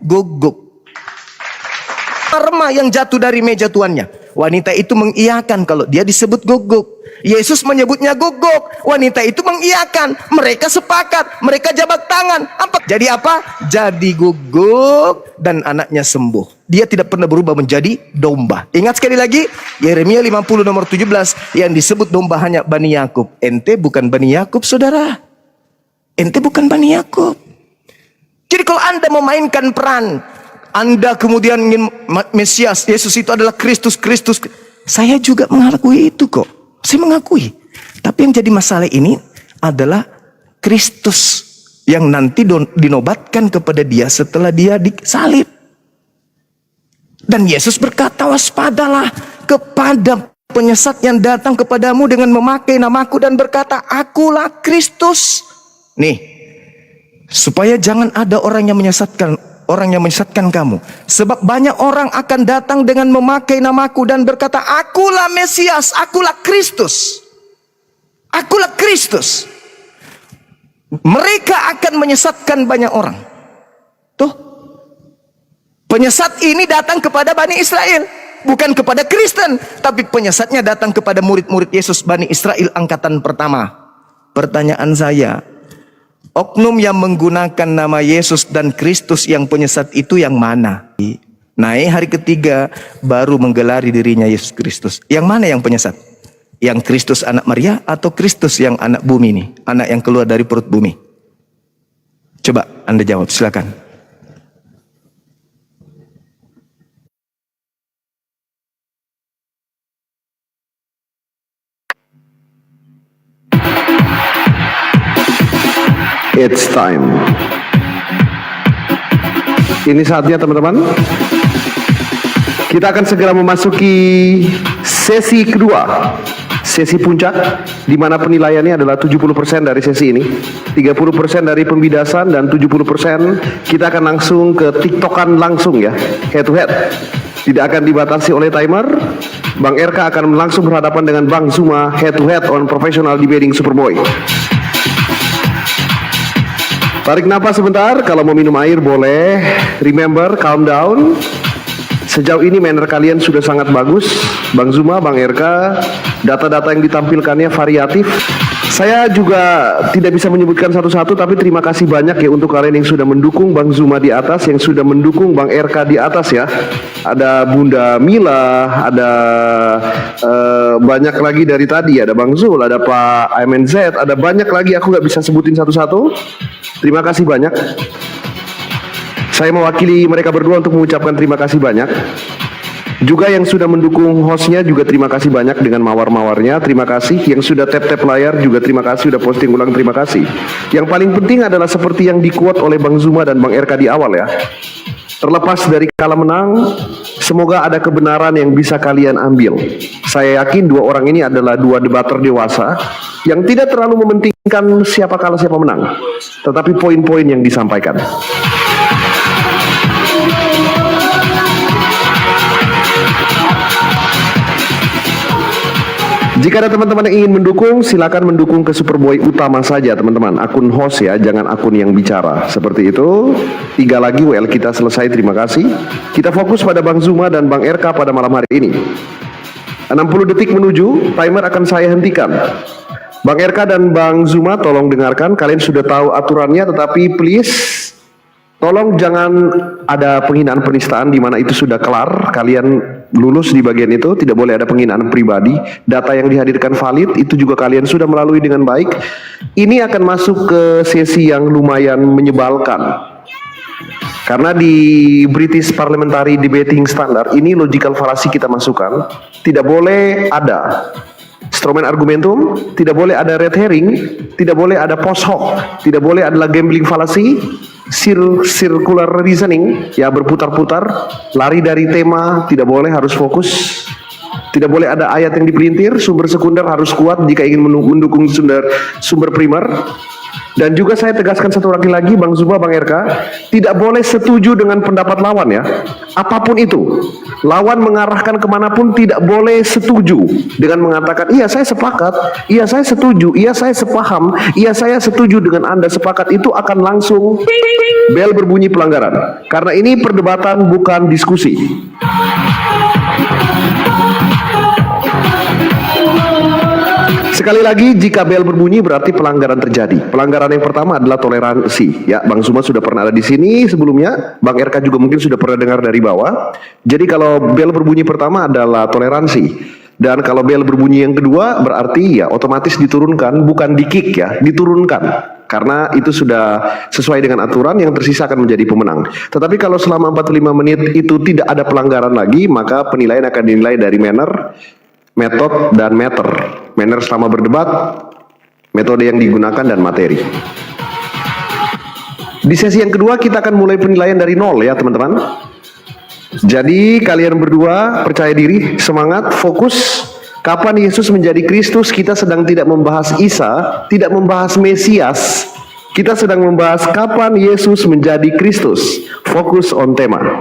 S3: Guguk. Remah yang jatuh dari meja tuannya. Wanita itu mengiyakan kalau dia disebut guguk. Yesus menyebutnya guguk. Wanita itu mengiyakan. Mereka sepakat. Mereka jabat tangan. Jadi apa? Jadi guguk dan anaknya sembuh. Dia tidak pernah berubah menjadi domba. Ingat sekali lagi, Yeremia 50 nomor 17 yang disebut domba hanya Bani Yakub. Ente bukan Bani Yakub, saudara. Ente bukan Bani Yakub. Jadi kalau Anda memainkan peran, Anda kemudian ingin Mesias, Yesus itu adalah Kristus. Saya juga mengakui itu kok. Saya mengakui. Tapi yang jadi masalah ini adalah Kristus yang nanti dinobatkan kepada dia setelah dia disalib. Dan Yesus berkata, waspadalah kepada penyesat yang datang kepadamu dengan memakai namaku dan berkata, akulah Kristus. Nih, supaya jangan ada orang yang menyesatkan kamu. Sebab banyak orang akan datang dengan memakai namaku dan berkata, akulah Mesias, akulah Kristus. Akulah Kristus. Mereka akan menyesatkan banyak orang. Tuh. Penyesat ini datang kepada Bani Israel, bukan kepada Kristen, tapi penyesatnya datang kepada murid-murid Yesus Bani Israel angkatan pertama. Pertanyaan saya, oknum yang menggunakan nama Yesus dan Kristus yang penyesat itu yang mana? Naik hari ketiga baru menggelari dirinya Yesus Kristus. Yang mana yang penyesat? Yang Kristus anak Maria atau Kristus yang anak bumi ini? Anak yang keluar dari perut bumi. Coba Anda jawab, silakan.
S1: It's time. Ini saatnya teman-teman. Kita akan segera memasuki sesi kedua. Sesi puncak, di mana penilaiannya adalah 70% dari sesi ini. 30% dari pembidasan dan 70% kita akan langsung ke TikTokan langsung ya. Head to head. Tidak akan dibatasi oleh timer. Bang RK akan langsung berhadapan dengan Bang Zuma head to head on professional debating Superboy. Tarik napas sebentar, kalau mau minum air boleh. Remember, calm down. Sejauh ini manner kalian sudah sangat bagus. Bang Zuma, Bang RK, data-data yang ditampilkannya variatif. Saya juga tidak bisa menyebutkan satu-satu, tapi terima kasih banyak ya untuk kalian yang sudah mendukung Bang Zuma di atas, yang sudah mendukung Bang RK di atas ya. Ada Bunda Mila, ada banyak lagi dari tadi, ada Bang Zul, ada Pak MNZ, ada banyak lagi, aku nggak bisa sebutin satu-satu. Terima kasih banyak. Saya mewakili mereka berdua untuk mengucapkan terima kasih banyak. Juga yang sudah mendukung hostnya juga terima kasih banyak dengan mawar-mawarnya. Terima kasih. Yang sudah tap-tap layar juga terima kasih. Sudah posting ulang terima kasih. Yang paling penting adalah seperti yang di-quote oleh Bang Zuma dan Bang RK di awal ya. Terlepas dari kalah menang, semoga ada kebenaran yang bisa kalian ambil. Saya yakin dua orang ini adalah dua debater dewasa yang tidak terlalu mementingkan siapa kalah siapa menang, tetapi poin-poin yang disampaikan. Jika ada teman-teman yang ingin mendukung, silakan mendukung ke Superboy utama saja teman-teman. Akun host ya, jangan akun yang bicara. Seperti itu. 3 lagi WL kita selesai, terima kasih. Kita fokus pada Bang Zuma dan Bang RK pada malam hari ini. 60 detik menuju, timer akan saya hentikan. Bang RK dan Bang Zuma tolong dengarkan. Kalian sudah tahu aturannya, tetapi please Tolong jangan ada penghinaan penistaan di mana itu sudah kelar, kalian lulus di bagian itu, tidak boleh ada penghinaan pribadi. Data yang dihadirkan valid, itu juga kalian sudah melalui dengan baik. Ini akan masuk ke sesi yang lumayan menyebalkan. Karena di British Parliamentary Debating Standard, ini logical fallacy kita masukkan. Tidak boleh ada Stroman argumentum, tidak boleh ada red herring, tidak boleh ada post hoc, tidak boleh adalah gambling fallacy, circular reasoning, ya berputar-putar, lari dari tema, tidak boleh, harus fokus. Tidak boleh ada ayat yang dipelintir, sumber sekunder harus kuat jika ingin mendukung sumber primer. Dan juga saya tegaskan satu lagi, Bang Zuba, Bang RK, tidak boleh setuju dengan pendapat lawan ya. Apapun itu, lawan mengarahkan kemanapun tidak boleh setuju dengan mengatakan, iya saya sepakat, iya saya setuju, iya saya sepaham, iya saya setuju dengan Anda sepakat, itu akan langsung bel berbunyi pelanggaran. Karena ini perdebatan bukan diskusi. Sekali lagi, jika bel berbunyi berarti pelanggaran terjadi. Pelanggaran yang pertama adalah toleransi. Ya, Bang Zuma sudah pernah ada di sini sebelumnya. Bang RK juga mungkin sudah pernah dengar dari bawah. Jadi kalau bel berbunyi pertama adalah toleransi. Dan kalau bel berbunyi yang kedua berarti ya otomatis diturunkan, bukan di-kick ya, diturunkan. Karena itu sudah sesuai dengan aturan, yang tersisa akan menjadi pemenang. Tetapi kalau selama 45 menit itu tidak ada pelanggaran lagi, maka penilaian akan dinilai dari manner, metode, dan meter. Manner selama berdebat, metode yang digunakan, dan materi. Di sesi yang kedua kita akan mulai penilaian dari nol ya teman-teman. Jadi kalian berdua percaya diri, semangat, fokus. Kapan Yesus menjadi Kristus? Kita sedang tidak membahas Isa, tidak membahas Mesias. Kita sedang membahas kapan Yesus menjadi Kristus. Fokus on tema.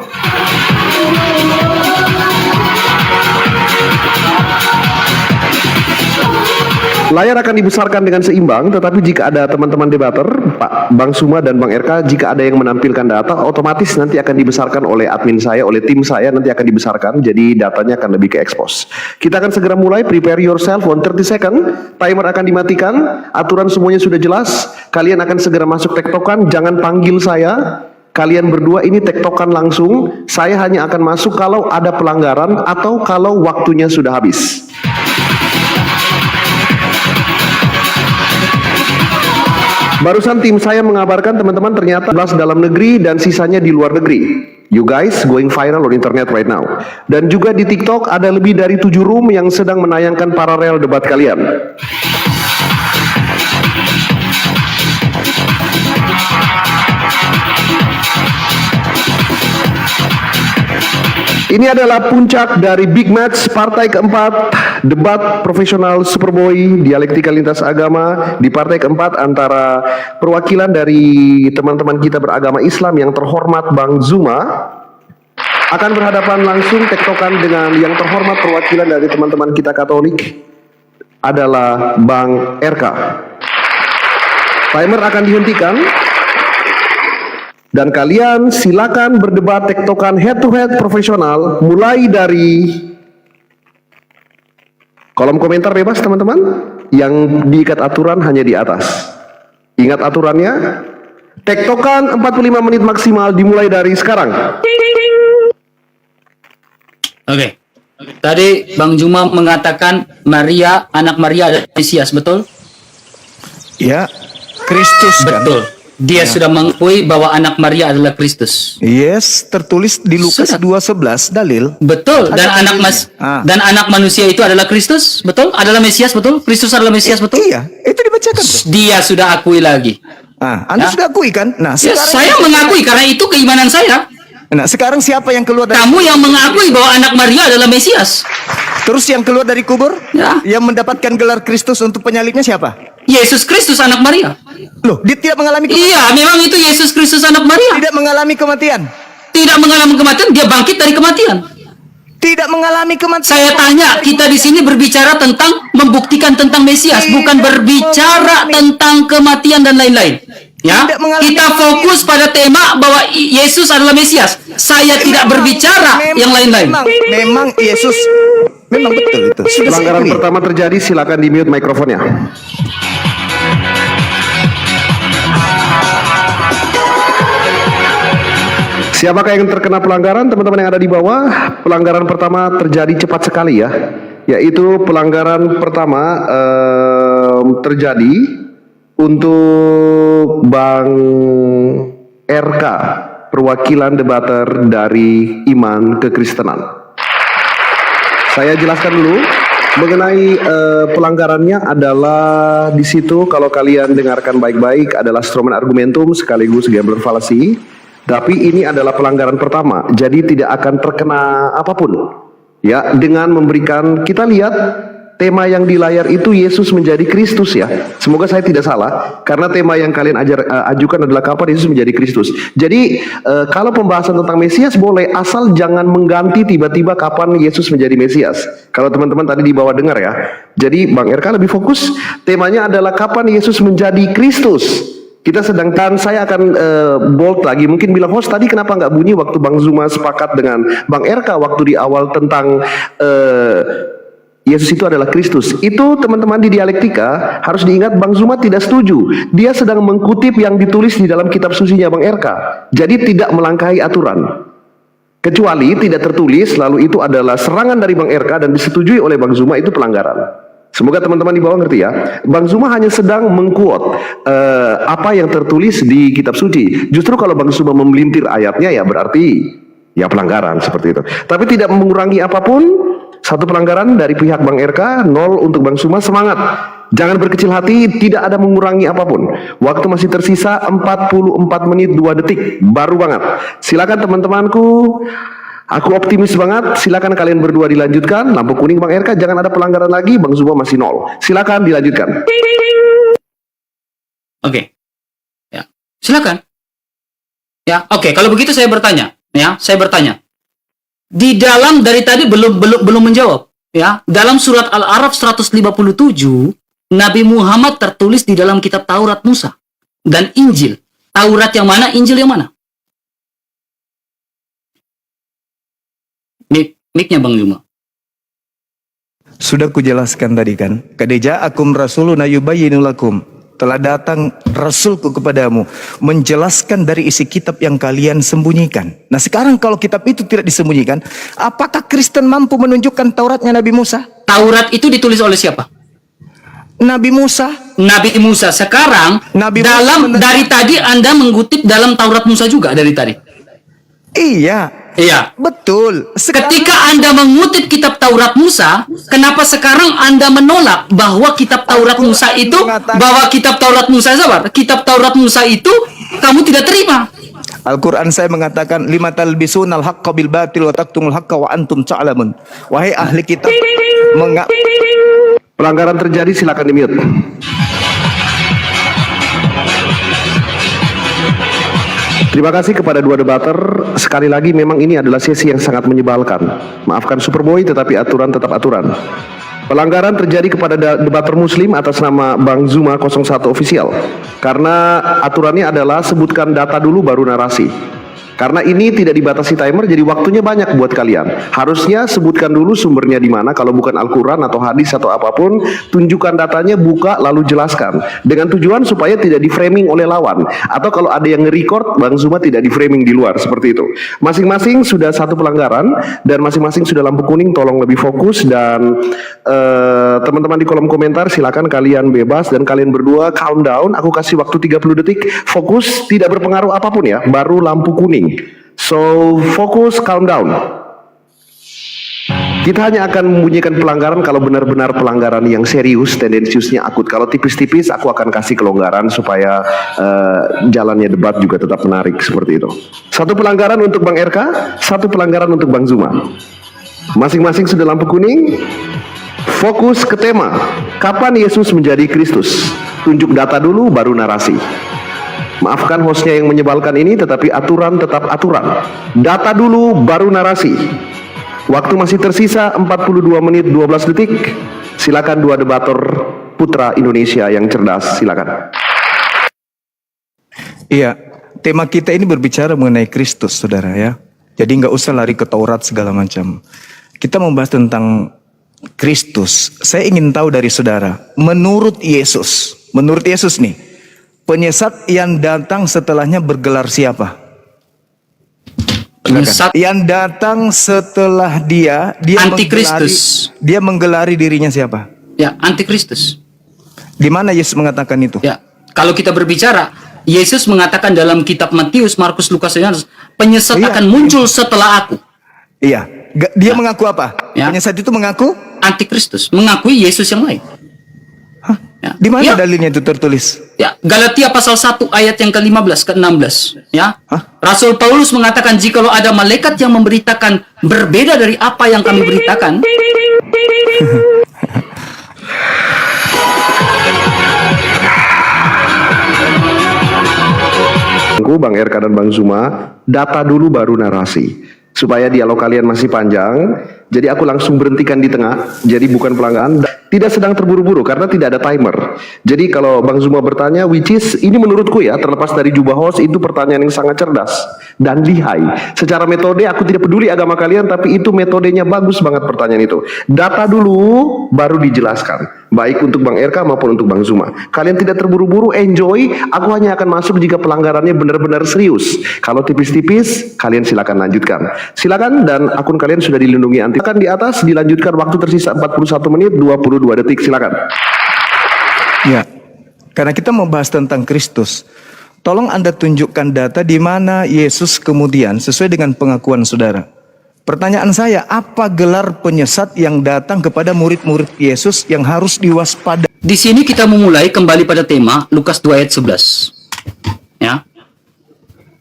S1: Layar akan dibesarkan dengan seimbang, tetapi jika ada teman-teman debater, Pak Bang Suma dan Bang RK, jika ada yang menampilkan data, otomatis nanti akan dibesarkan oleh admin saya, oleh tim saya, nanti akan dibesarkan, jadi datanya akan lebih ke expose. Kita akan segera mulai, prepare yourself, 30 second, timer akan dimatikan, aturan semuanya sudah jelas, kalian akan segera masuk tektokan, jangan panggil saya, kalian berdua ini tektokan langsung, saya hanya akan masuk kalau ada pelanggaran atau kalau waktunya sudah habis. Barusan tim saya mengabarkan teman-teman ternyata 11 dalam negeri dan sisanya di luar negeri. You guys going viral on internet right now. Dan juga di TikTok ada lebih dari 7 room yang sedang menayangkan paralel debat kalian. Ini adalah puncak dari big match partai keempat debat profesional Superboy dialektika lintas agama di partai keempat antara perwakilan dari teman-teman kita beragama Islam yang terhormat Bang Zuma akan berhadapan langsung tektokan dengan yang terhormat perwakilan dari teman-teman kita Katolik adalah Bang RK. Timer akan dihentikan. Dan kalian silakan berdebat tektokan head to head profesional mulai dari kolom komentar bebas teman-teman, yang diikat aturan hanya di atas. Ingat aturannya, tektokan 45 menit maksimal dimulai dari sekarang.
S2: Oke. Tadi Bang Zuma mengatakan Maria, anak Maria adalah Mesias, betul?
S3: Ya, Kristus kan?
S2: Betul. Dia sudah mengakui bahwa anak Maria adalah Kristus.
S3: Yes, tertulis di Lukas 2:11 dalil.
S2: Betul. Dan dan anak manusia itu adalah Kristus, betul? Adalah Mesias, betul? Kristus adalah Mesias, betul?
S3: Iya, itu dibacakan tuh.
S2: Dia sudah akui lagi.
S3: Anda sudah akui kan? Nah,
S2: Ya,
S3: sekarang
S2: saya mengakui karena itu keimanan saya.
S3: Nah, sekarang siapa yang keluar dari
S2: Kamu yang mengakui bahwa anak Maria adalah Mesias.
S3: Terus yang keluar dari kubur?
S2: Ya.
S3: Yang mendapatkan gelar Kristus untuk penyalibnya siapa?
S2: Yesus Kristus anak Maria.
S3: Loh, dia tidak mengalami kematian.
S2: Iya, memang itu Yesus Kristus anak Maria.
S3: Tidak mengalami kematian.
S2: Tidak mengalami kematian, dia bangkit dari kematian.
S3: Tidak mengalami kematian.
S2: Saya tanya, kita di sini berbicara tentang membuktikan tentang Mesias, bukan berbicara tentang kematian dan lain-lain. Ya, kita fokus pada tema bahwa Yesus adalah Mesias. Saya tidak berbicara yang lain-lain.
S3: Memang Yesus, memang betul itu. Sudah
S1: Pelanggaran
S3: saya
S1: pertama terjadi, silakan di mute mikrofonnya. Siapakah yang terkena pelanggaran? Teman-teman yang ada di bawah, pelanggaran pertama terjadi cepat sekali ya, yaitu pelanggaran pertama terjadi untuk Bang RK, perwakilan debater dari Iman Kekristenan. Saya jelaskan dulu mengenai pelanggarannya adalah di situ, kalau kalian dengarkan baik-baik, adalah Stroman argumentum sekaligus gambler fallacy. Tapi ini adalah pelanggaran pertama, jadi tidak akan terkena apapun. Ya, dengan memberikan, kita lihat tema yang di layar itu Yesus menjadi Kristus ya. Semoga saya tidak salah, karena tema yang kalian ajukan adalah kapan Yesus menjadi Kristus. Jadi kalau pembahasan tentang Mesias boleh, asal jangan mengganti tiba-tiba kapan Yesus menjadi Mesias. Kalau teman-teman tadi di bawah dengar ya. Jadi Bang RK lebih fokus, temanya adalah kapan Yesus menjadi Kristus. Kita sedangkan saya akan bold lagi, mungkin bilang host tadi kenapa nggak bunyi waktu Bang Zuma sepakat dengan Bang RK waktu di awal tentang Yesus itu adalah Kristus. Itu teman-teman di dialektika harus diingat, Bang Zuma tidak setuju. Dia sedang mengkutip yang ditulis di dalam kitab sucinya Bang RK. Jadi tidak melangkahi aturan. Kecuali tidak tertulis lalu itu adalah serangan dari Bang RK dan disetujui oleh Bang Zuma, itu pelanggaran. Semoga teman-teman di bawah ngerti ya. Bang Zuma hanya sedang mengquote apa yang tertulis di kitab suci. Justru kalau Bang Zuma memelintir ayatnya ya berarti ya pelanggaran seperti itu. Tapi tidak mengurangi apapun. Satu pelanggaran dari pihak Bang RK, 0 untuk Bang Zuma. Semangat, jangan berkecil hati, tidak ada mengurangi apapun. Waktu masih tersisa 44 menit 2 detik, baru banget. Silakan teman-temanku. Aku optimis banget, silakan kalian berdua dilanjutkan. Lampu kuning Bang RK, jangan ada pelanggaran lagi. Bang Zuma masih 0. Silakan dilanjutkan.
S2: Oke. Ya. Silakan. Ya, oke, kalau begitu saya bertanya, ya, saya bertanya. Di dalam dari tadi belum menjawab, ya. Dalam surat Al-A'raf 157, Nabi Muhammad tertulis di dalam kitab Taurat Musa dan Injil. Taurat yang mana, Injil yang mana? Mic-nya Bang Zuma.
S3: Sudah kujelaskan tadi kan. Kadeja akum rasuluna yubayyinu lakum. Telah datang rasulku kepadamu menjelaskan dari isi kitab yang kalian sembunyikan. Nah sekarang kalau kitab itu tidak disembunyikan, apakah Kristen mampu menunjukkan Tauratnya Nabi Musa?
S2: Taurat itu ditulis oleh siapa?
S3: Nabi Musa.
S2: Nabi Musa. Sekarang
S3: Nabi
S2: dalam
S3: Musa
S2: dari tadi Anda mengutip dalam Taurat Musa juga dari tadi.
S3: Iya.
S2: Iya.
S3: Betul.
S2: Ketika Anda mengutip kitab Taurat Musa, kenapa sekarang Anda menolak bahwa kitab Taurat Musa itu, kitab Taurat Musa itu kamu tidak terima?
S3: Al-Quran saya mengatakan lima talbisunal haqqa bil batil wa taktumul haqqa wa antum ta'lamun. Wahai ahli kitab,
S1: Pelanggaran terjadi, silakan di-mute. Terima kasih kepada dua debater. Sekali lagi memang ini adalah sesi yang sangat menyebalkan. Maafkan Superboy, tetapi aturan tetap aturan. Pelanggaran terjadi kepada debater muslim atas nama Bang Zuma 01 official. Karena aturannya adalah sebutkan data dulu baru narasi. Karena ini tidak dibatasi timer, jadi waktunya banyak buat kalian. Harusnya sebutkan dulu sumbernya di mana, kalau bukan Al-Quran atau hadis atau apapun, tunjukkan datanya, buka, lalu jelaskan. Dengan tujuan supaya tidak di-framing oleh lawan. Atau kalau ada yang nge-record, Bang Zuma tidak di-framing di luar, seperti itu. Masing-masing sudah satu pelanggaran, dan masing-masing sudah lampu kuning, tolong lebih fokus. Dan teman-teman di kolom komentar, silakan kalian bebas, dan kalian berdua calm down. Aku kasih waktu 30 detik, fokus, tidak berpengaruh apapun ya, baru lampu kuning. So, fokus, calm down. Kita hanya akan membunyikan pelanggaran kalau benar-benar pelanggaran yang serius, tendensiusnya akut. Kalau tipis-tipis, aku akan kasih kelonggaran supaya jalannya debat juga tetap menarik, seperti itu. Satu pelanggaran untuk Bang RK, satu pelanggaran untuk Bang Zuma. Masing-masing sudah lampu kuning. Fokus ke tema. Kapan Yesus menjadi Kristus? Tunjuk data dulu, baru narasi. Maafkan hostnya yang menyebalkan ini, tetapi aturan tetap aturan. Data dulu, baru narasi. Waktu masih tersisa 42 menit 12 detik. Silakan dua debator putra Indonesia yang cerdas, silakan.
S3: Iya, tema kita ini berbicara mengenai Kristus, saudara ya. Jadi nggak usah lari ke Taurat segala macam. Kita membahas tentang Kristus. Saya ingin tahu dari saudara, menurut Yesus nih, penyesat yang datang setelahnya bergelar siapa?
S2: Penyesat
S3: Yang datang setelah dia
S2: Antikristus.
S3: dia menggelari dirinya siapa?
S2: ya antikristus.
S3: Di mana Yesus mengatakan itu?
S2: Ya, kalau kita berbicara, Yesus mengatakan dalam kitab Matius, Markus, Lukas, dan Yohanes, penyesat
S3: Iya.
S2: akan muncul setelah aku.
S3: Iya. Dia mengaku apa?
S2: Ya.
S3: Penyesat itu mengaku?
S2: Antikristus, mengakui Yesus yang lain.
S3: Hah?
S2: Ya.
S3: Di mana
S2: Ya.
S3: dalilnya itu tertulis?
S2: Ya, Galatia pasal 1 ayat yang ke-15 ke-16, ya.
S3: Hah?
S2: Rasul Paulus mengatakan jikalau ada malaikat yang memberitakan berbeda dari apa yang kami beritakan,
S1: Bang RK dan Bang Zuma, data dulu baru narasi. Supaya dialog kalian masih panjang, jadi aku langsung berhentikan di tengah. Jadi bukan pelanggan, tidak sedang terburu-buru karena tidak ada timer. Jadi kalau Bang Zuma bertanya, which is, ini menurutku ya, terlepas dari jubah host, itu pertanyaan yang sangat cerdas dan lihai. Secara metode, aku tidak peduli agama kalian, tapi itu metodenya bagus banget pertanyaan itu. Data dulu, baru dijelaskan. Baik untuk Bang RK maupun untuk Bang Zuma. Kalian tidak terburu-buru, enjoy. Aku hanya akan masuk jika pelanggarannya benar-benar serius. Kalau tipis-tipis, kalian silakan lanjutkan. Silakan, dan akun kalian sudah dilindungi anti. Akan di atas dilanjutkan, waktu tersisa 41 menit 22 detik. Silakan.
S3: Ya. Karena kita membahas tentang Kristus. Tolong Anda tunjukkan data di mana Yesus kemudian sesuai dengan pengakuan saudara. Pertanyaan saya, apa gelar penyesat yang datang kepada murid-murid Yesus yang harus diwaspadai?
S2: di sini kita memulai kembali pada tema Lukas 2 ayat 11. Ya.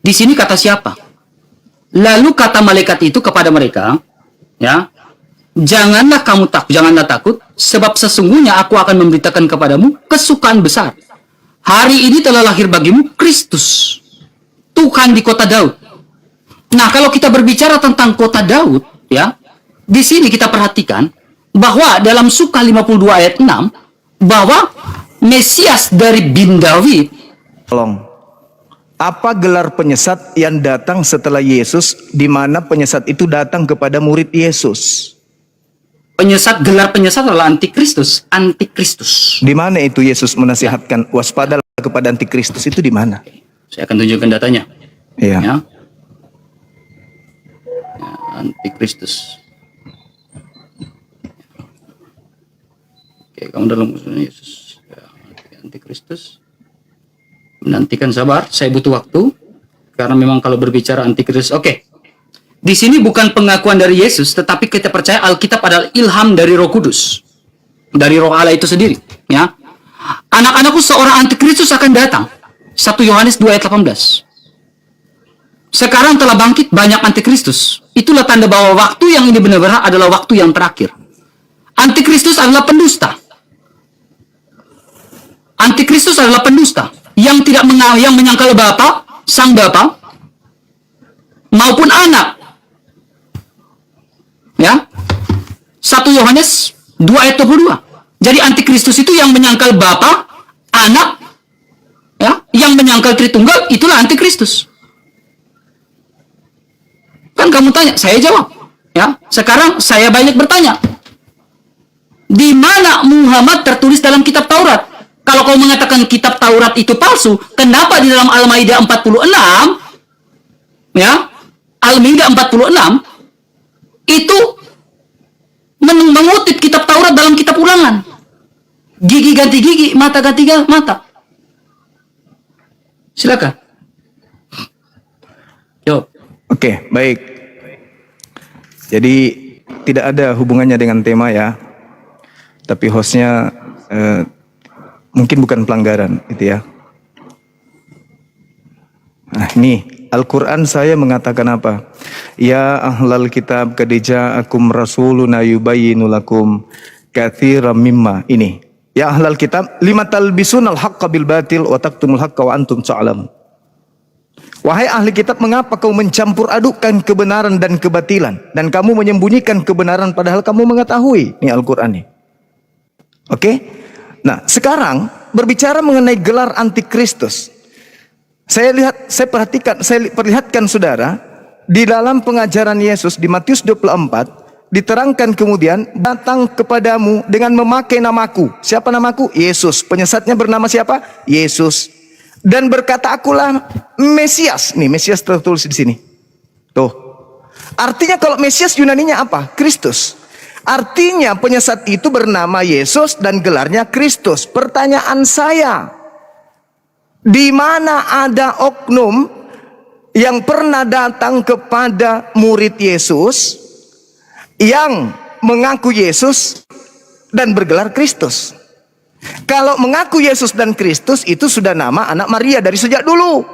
S2: Di sini kata siapa? Lalu kata malaikat itu kepada mereka, ya, janganlah takut, sebab sesungguhnya aku akan memberitakan kepadamu kesukaan besar. Hari ini telah lahir bagimu Kristus, Tuhan di kota Daud. Nah, kalau kita berbicara tentang kota Daud, ya, di sini kita perhatikan bahwa dalam Suka 52 ayat 6, bahwa Mesias dari bin Daud.
S3: Tolong. Apa gelar penyesat yang datang setelah Yesus, di mana penyesat itu datang kepada murid Yesus?
S2: Gelar penyesat adalah antikristus. Antikristus.
S3: Di mana itu Yesus menasihatkan waspadalah kepada antikristus, itu di mana?
S2: Saya akan tunjukkan datanya.
S3: Iya.
S2: Ya. Antikristus. Oke, kamu dalam urusan Yesus. Ya, antikristus. Menantikan, sabar, saya butuh waktu. Karena memang kalau berbicara antikristus, oke. Di sini bukan pengakuan dari Yesus, tetapi kita percaya Alkitab adalah ilham dari Roh Kudus. Dari Roh Allah itu sendiri. Ya. Anak-anakku, seorang antikristus akan datang. 1 Yohanes 2 ayat 18. Sekarang telah bangkit banyak antikristus. Itulah tanda bahwa waktu yang ini benar-benar adalah waktu yang terakhir. Antikristus adalah pendusta. Antikristus adalah pendusta yang tidak yang menyangkal Bapa, Sang Bapa, maupun anak. Ya. 1 Yohanes 2 ayat 22. Jadi antikristus itu yang menyangkal Bapa, anak, ya, yang menyangkal Tritunggal, itulah antikristus. Kan kamu tanya, saya jawab. Ya, sekarang saya banyak bertanya. Di mana Muhammad tertulis dalam kitab Taurat? Kalau kau mengatakan kitab Taurat itu palsu, kenapa di dalam Al-Maidah 46, ya, Al-Maidah 46 itu mengutip kitab Taurat dalam kitab Ulangan. Gigi ganti gigi, mata ganti mata. Silakan. Jawab.
S3: Oke, baik. Jadi tidak ada hubungannya dengan tema ya. Tapi hostnya mungkin bukan pelanggaran itu ya. Nah, ini Al-Quran saya mengatakan apa? Ya ahlal kitab qad ja'akum rasuluna yubayyinu lakum katsiran mimma. Ini. Ya ahlal kitab lima talbisunal haqqa bil batil wa taktumul haqqa wa antum ta'lamun. Wahai ahli kitab, mengapa kau mencampur adukkan kebenaran dan kebatilan, dan kamu menyembunyikan kebenaran padahal kamu mengetahui? Ini Al-Quran nih. Oke? Nah, sekarang berbicara mengenai gelar antikristus. Saya perlihatkan saudara, di dalam pengajaran Yesus di Matius 24, diterangkan kemudian, datang kepadamu dengan memakai namaku. Siapa namaku? Yesus. Penyesatnya bernama siapa? Yesus. Dan berkata, akulah Mesias. Nih, Mesias tertulis di sini. Tuh. Artinya kalau Mesias Yunaninya apa? Kristus. Artinya penyesat itu bernama Yesus dan gelarnya Kristus. Pertanyaan saya, di mana ada oknum yang pernah datang kepada murid Yesus yang mengaku Yesus dan bergelar Kristus? Kalau mengaku Yesus dan Kristus itu sudah nama anak Maria dari sejak dulu.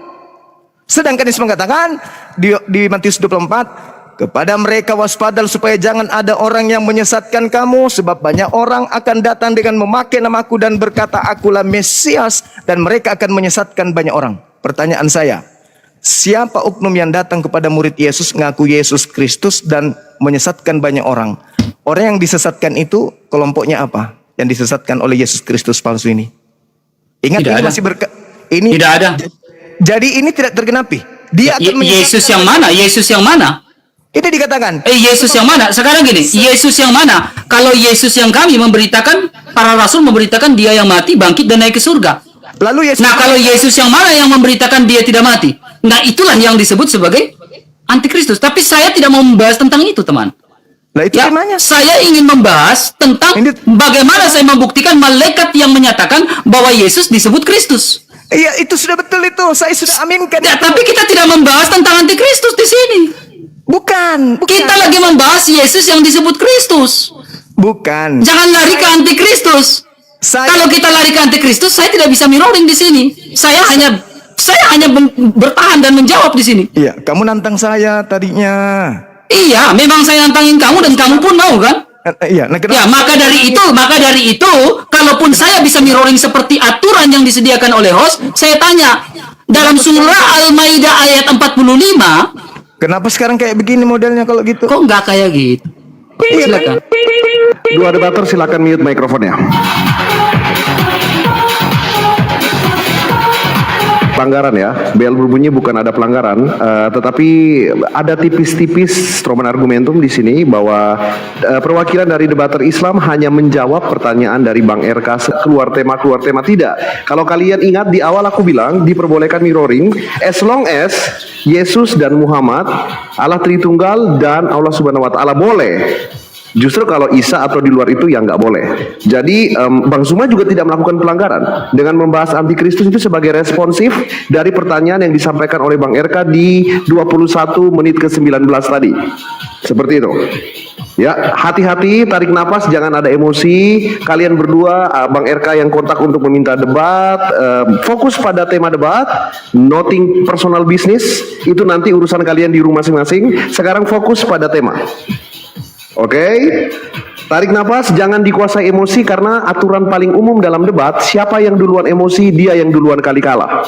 S3: Sedangkan Yesus mengatakan di Matius 24, kepada mereka waspadalah supaya jangan ada orang yang menyesatkan kamu, sebab banyak orang akan datang dengan memakai namaku dan berkata akulah Mesias, dan mereka akan menyesatkan banyak orang. Pertanyaan saya, siapa oknum yang datang kepada murid Yesus mengaku Yesus Kristus dan menyesatkan banyak orang? Orang yang disesatkan itu kelompoknya apa? Yang disesatkan oleh Yesus Kristus palsu ini. Ingat,
S2: Tidak
S3: ini
S2: ada.
S3: masih ini
S2: Tidak ada.
S3: Jadi ini tidak tergenapi. Dia akan
S2: Yesus yang mana? Yesus yang mana?
S3: Itu dikatakan.
S2: Yesus yang mana? Sekarang gini, Yesus yang mana? Kalau Yesus yang kami memberitakan, para rasul memberitakan dia yang mati, bangkit dan naik ke surga.
S3: Lalu Yesus.
S2: Nah, kalau Yesus yang mana yang memberitakan dia tidak mati? Nah, itulah yang disebut sebagai antikristus. Tapi saya tidak mau membahas tentang itu, teman.
S3: Lah itu
S2: Ya,
S3: temanya.
S2: saya ingin membahas tentang bagaimana saya membuktikan malaikat yang menyatakan bahwa Yesus disebut Kristus.
S3: Iya, itu sudah betul itu. Saya sudah aminkan.
S2: Ya, tapi kita tidak membahas tentang antikristus di sini.
S3: Bukan.
S2: Kita lagi membahas Yesus yang disebut Kristus.
S3: Bukan.
S2: Jangan lari ke antikristus. Kalau kita lari ke antikristus, saya tidak bisa mirroring di sini. Saya hanya bertahan dan menjawab di sini.
S3: Iya, kamu nantang saya tadinya.
S2: Iya, memang saya nantangin kamu dan kamu pun mau kan?
S3: Iya, nah
S2: Ya, maka dari itu, kalaupun saya bisa mirroring seperti aturan yang disediakan oleh host, saya tanya, dalam surah Al-Maidah ayat 45,
S3: kenapa sekarang kayak begini modelnya kalau gitu?
S2: kok nggak kayak gitu? Silakan.
S1: Dua debater silakan mute mikrofonnya. Pelanggaran ya, bel berbunyi bukan ada pelanggaran, tetapi ada tipis-tipis stroman argumentum di sini bahwa perwakilan dari debater Islam hanya menjawab pertanyaan dari Bang RK keluar tema tidak. Kalau kalian ingat di awal aku bilang diperbolehkan mirroring as long as Yesus dan Muhammad, Allah Tritunggal dan Allah Subhanahu wa taala boleh. Justru kalau Isa atau di luar itu yang nggak boleh. Jadi Bang Zuma juga tidak melakukan pelanggaran dengan membahas antikristus itu sebagai responsif dari pertanyaan yang disampaikan oleh Bang RK di 21 menit ke 19 tadi. Seperti itu. Ya, hati-hati, tarik nafas, jangan ada emosi. Kalian berdua, Bang RK yang kontak untuk meminta debat, fokus pada tema debat, nothing personal business, itu nanti urusan kalian di rumah masing-masing. Sekarang fokus pada tema. Oke, tarik nafas, jangan dikuasai emosi karena aturan paling umum dalam debat, siapa yang duluan emosi, dia yang duluan kali kalah.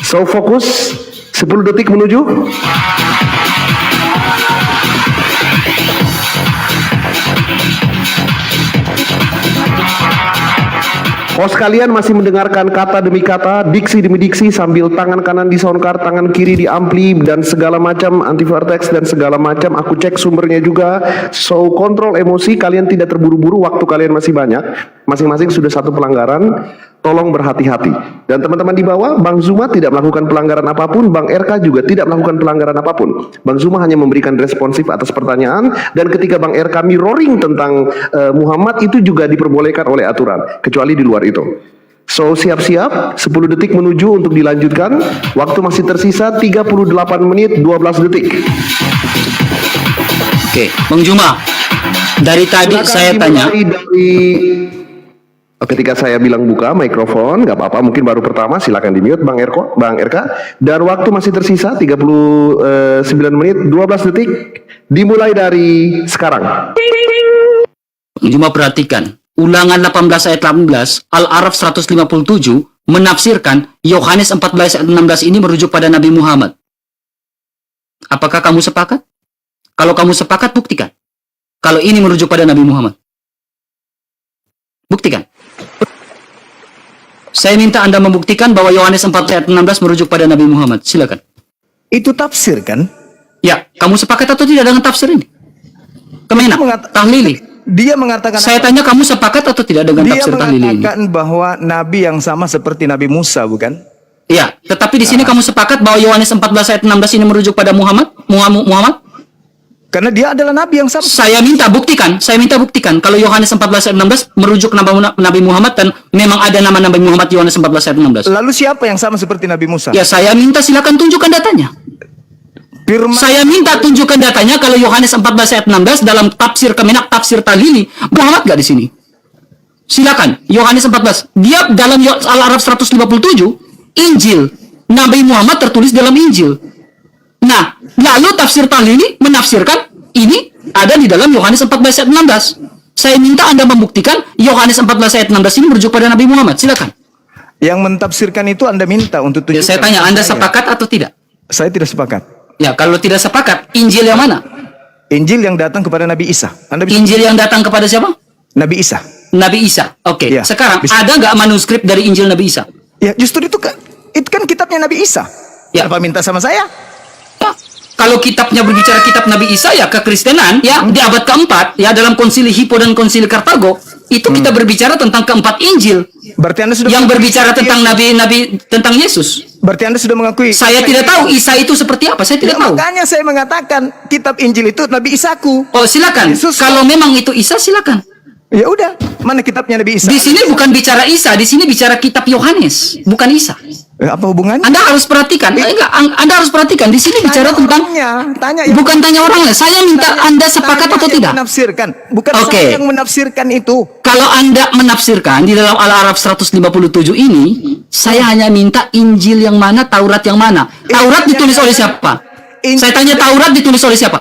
S1: So, fokus, 10 detik menuju. Host kalian masih mendengarkan kata demi kata, diksi demi diksi sambil tangan kanan di soundcard, tangan kiri di ampli dan segala macam anti-vertex dan segala macam. Aku cek sumbernya juga. So kontrol emosi, kalian tidak terburu-buru, waktu kalian masih banyak. Masing-masing sudah satu pelanggaran. Tolong berhati-hati. Dan teman-teman di bawah, Bang Zuma tidak melakukan pelanggaran apapun, Bang RK juga tidak melakukan pelanggaran apapun. Bang Zuma hanya memberikan responsif atas pertanyaan, dan ketika Bang RK mirroring tentang Muhammad itu juga diperbolehkan oleh aturan, kecuali di luar itu. So siap-siap, 10 detik menuju untuk dilanjutkan. Waktu masih tersisa 38 menit 12 detik.
S2: Oke, Bang Zuma. Dari tadi
S1: Silakan
S2: saya tanya.
S1: Ketika saya bilang buka mikrofon, nggak apa-apa, mungkin baru pertama, silakan di-mute Bang RK. Dan waktu masih tersisa 39 menit 12 detik, dimulai dari sekarang.
S2: Bang Zuma perhatikan, Ulangan 18 ayat 18, Al-Araf 157 menafsirkan Yohanes 14 ayat 16 ini merujuk pada Nabi Muhammad. Apakah kamu sepakat? Kalau kamu sepakat, buktikan. Kalau ini merujuk pada Nabi Muhammad. Buktikan. Saya minta Anda membuktikan bahwa Yohanes 4 ayat 16 merujuk pada Nabi Muhammad. Silakan.
S3: Itu tafsir kan?
S2: Ya, kamu sepakat atau tidak dengan tafsir ini? Kemana? Tahlili.
S3: Dia mengatakan
S2: Saya tanya kamu sepakat atau tidak dengan tafsir tahlili ini?
S3: Dia mengatakan bahwa Nabi yang sama seperti Nabi Musa, bukan?
S2: Ya, tetapi di sini kamu sepakat bahwa Yohanes 14 ayat 16 ini merujuk pada Muhammad? Muhammad?
S3: Karena dia adalah nabi yang sama.
S2: Saya minta buktikan kalau Yohanes 14 ayat 16 merujuk Nabi Muhammad dan memang ada nama Nabi Muhammad Yohanes 14 ayat 16.
S3: Lalu siapa yang sama seperti Nabi Musa?
S2: Ya saya minta silakan tunjukkan datanya.
S3: Firman
S2: Saya minta tunjukkan datanya kalau Yohanes 14 ayat 16 dalam tafsir Kemenak, tafsir Tahlili, Muhammad gak di sini? Silakan, Yohanes 14. Dia dalam Al-Araf 157, Injil. Nabi Muhammad tertulis dalam Injil. Nah, lalu tafsir Tahlili menafsirkan ini ada di dalam Yohanes 14 ayat 16. Saya minta Anda membuktikan Yohanes 14 ayat 16 ini merujuk pada Nabi Muhammad. Silakan.
S3: yang mentafsirkan itu Anda minta untuk
S2: Ya,
S3: tunjukkan.
S2: saya tanya, Anda
S3: saya.
S2: sepakat atau tidak?
S3: Saya tidak sepakat.
S2: Ya, kalau tidak sepakat, Injil yang mana?
S3: Injil yang datang kepada Nabi Isa. Anda bisa
S2: Injil yang datang kepada siapa?
S3: Nabi Isa.
S2: Nabi Isa. Oke.
S3: Ya,
S2: Sekarang
S3: bisa.
S2: ada nggak manuskrip dari Injil Nabi Isa?
S3: Ya, justru itu kan kitabnya Nabi Isa.
S2: Ya.
S3: Apa minta sama saya?
S2: Ya. Kalau kitabnya berbicara kitab Nabi Isa ya kekristenan ya di abad keempat ya dalam konsili Hippo dan konsili Kartago itu kita berbicara tentang keempat Injil
S3: Berarti Anda sudah
S2: yang
S3: mengakui
S2: berbicara
S3: Isa.
S2: tentang nabi tentang Yesus.
S3: Berarti Anda sudah mengakui.
S2: Saya tidak tahu Isa itu seperti apa. Saya tidak
S3: Ya,
S2: tahu.
S3: makanya saya mengatakan kitab Injil itu Nabi Isaku.
S2: Oh silakan.
S3: Yesus.
S2: Kalau memang itu Isa silakan.
S3: Ya udah, mana kitabnya Nabi Isa?
S2: Di sini bukan bicara Isa, di sini bicara kitab Yohanes, bukan Isa.
S3: Apa hubungannya?
S2: Anda harus perhatikan. Enggak, Anda harus perhatikan. Di sini bicara tentang
S3: tanya
S2: bukan tanya orangnya. Saya minta Anda sepakat atau
S3: yang
S2: tidak?
S3: menafsirkan. Bukan
S2: Oke.
S3: saya yang menafsirkan itu.
S2: Kalau Anda menafsirkan di dalam Al-Araf 157 ini, saya hanya minta Injil yang mana, Taurat yang mana. Taurat ditulis oleh siapa? Saya tanya Taurat ditulis oleh siapa?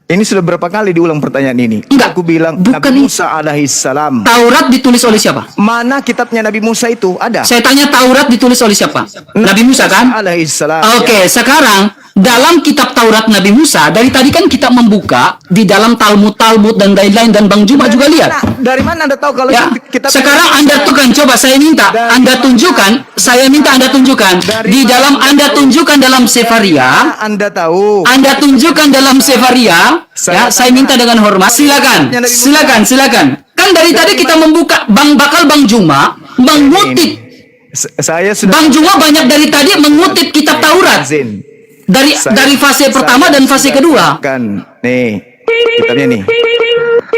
S3: Ini sudah berapa kali diulang pertanyaan ini?
S2: Enggak.
S3: Aku bilang
S2: Bukan
S3: Nabi
S2: itu.
S3: Musa alaihissalam.
S2: Taurat ditulis oleh siapa?
S3: Mana kitabnya Nabi Musa itu? Ada.
S2: Saya tanya Taurat ditulis oleh siapa? Nabi Musa kan?
S3: Alaihissalam.
S2: Oke, sekarang dalam kitab Taurat Nabi Musa, dari tadi kan kita membuka di dalam Talmud dan lain-lain dan Bang Juma juga lihat.
S3: Dari mana Anda tahu kalau
S2: Ya,
S3: kitab
S2: sekarang Anda tuh kan coba saya minta Anda tunjukkan, di dalam Anda tunjukkan dalam Sefaria,
S3: Anda tahu?
S2: Anda tunjukkan dalam Sefaria, ya, saya minta dengan hormat. Silakan. Kan dari tadi kita membuka Bang Juma mengutip.
S3: Saya sudah
S2: Bang Juma banyak dari tadi mengutip kitab Taurat
S3: izin.
S2: dari fase pertama dan fase kedua.
S3: Kan, nih kitabnya nih.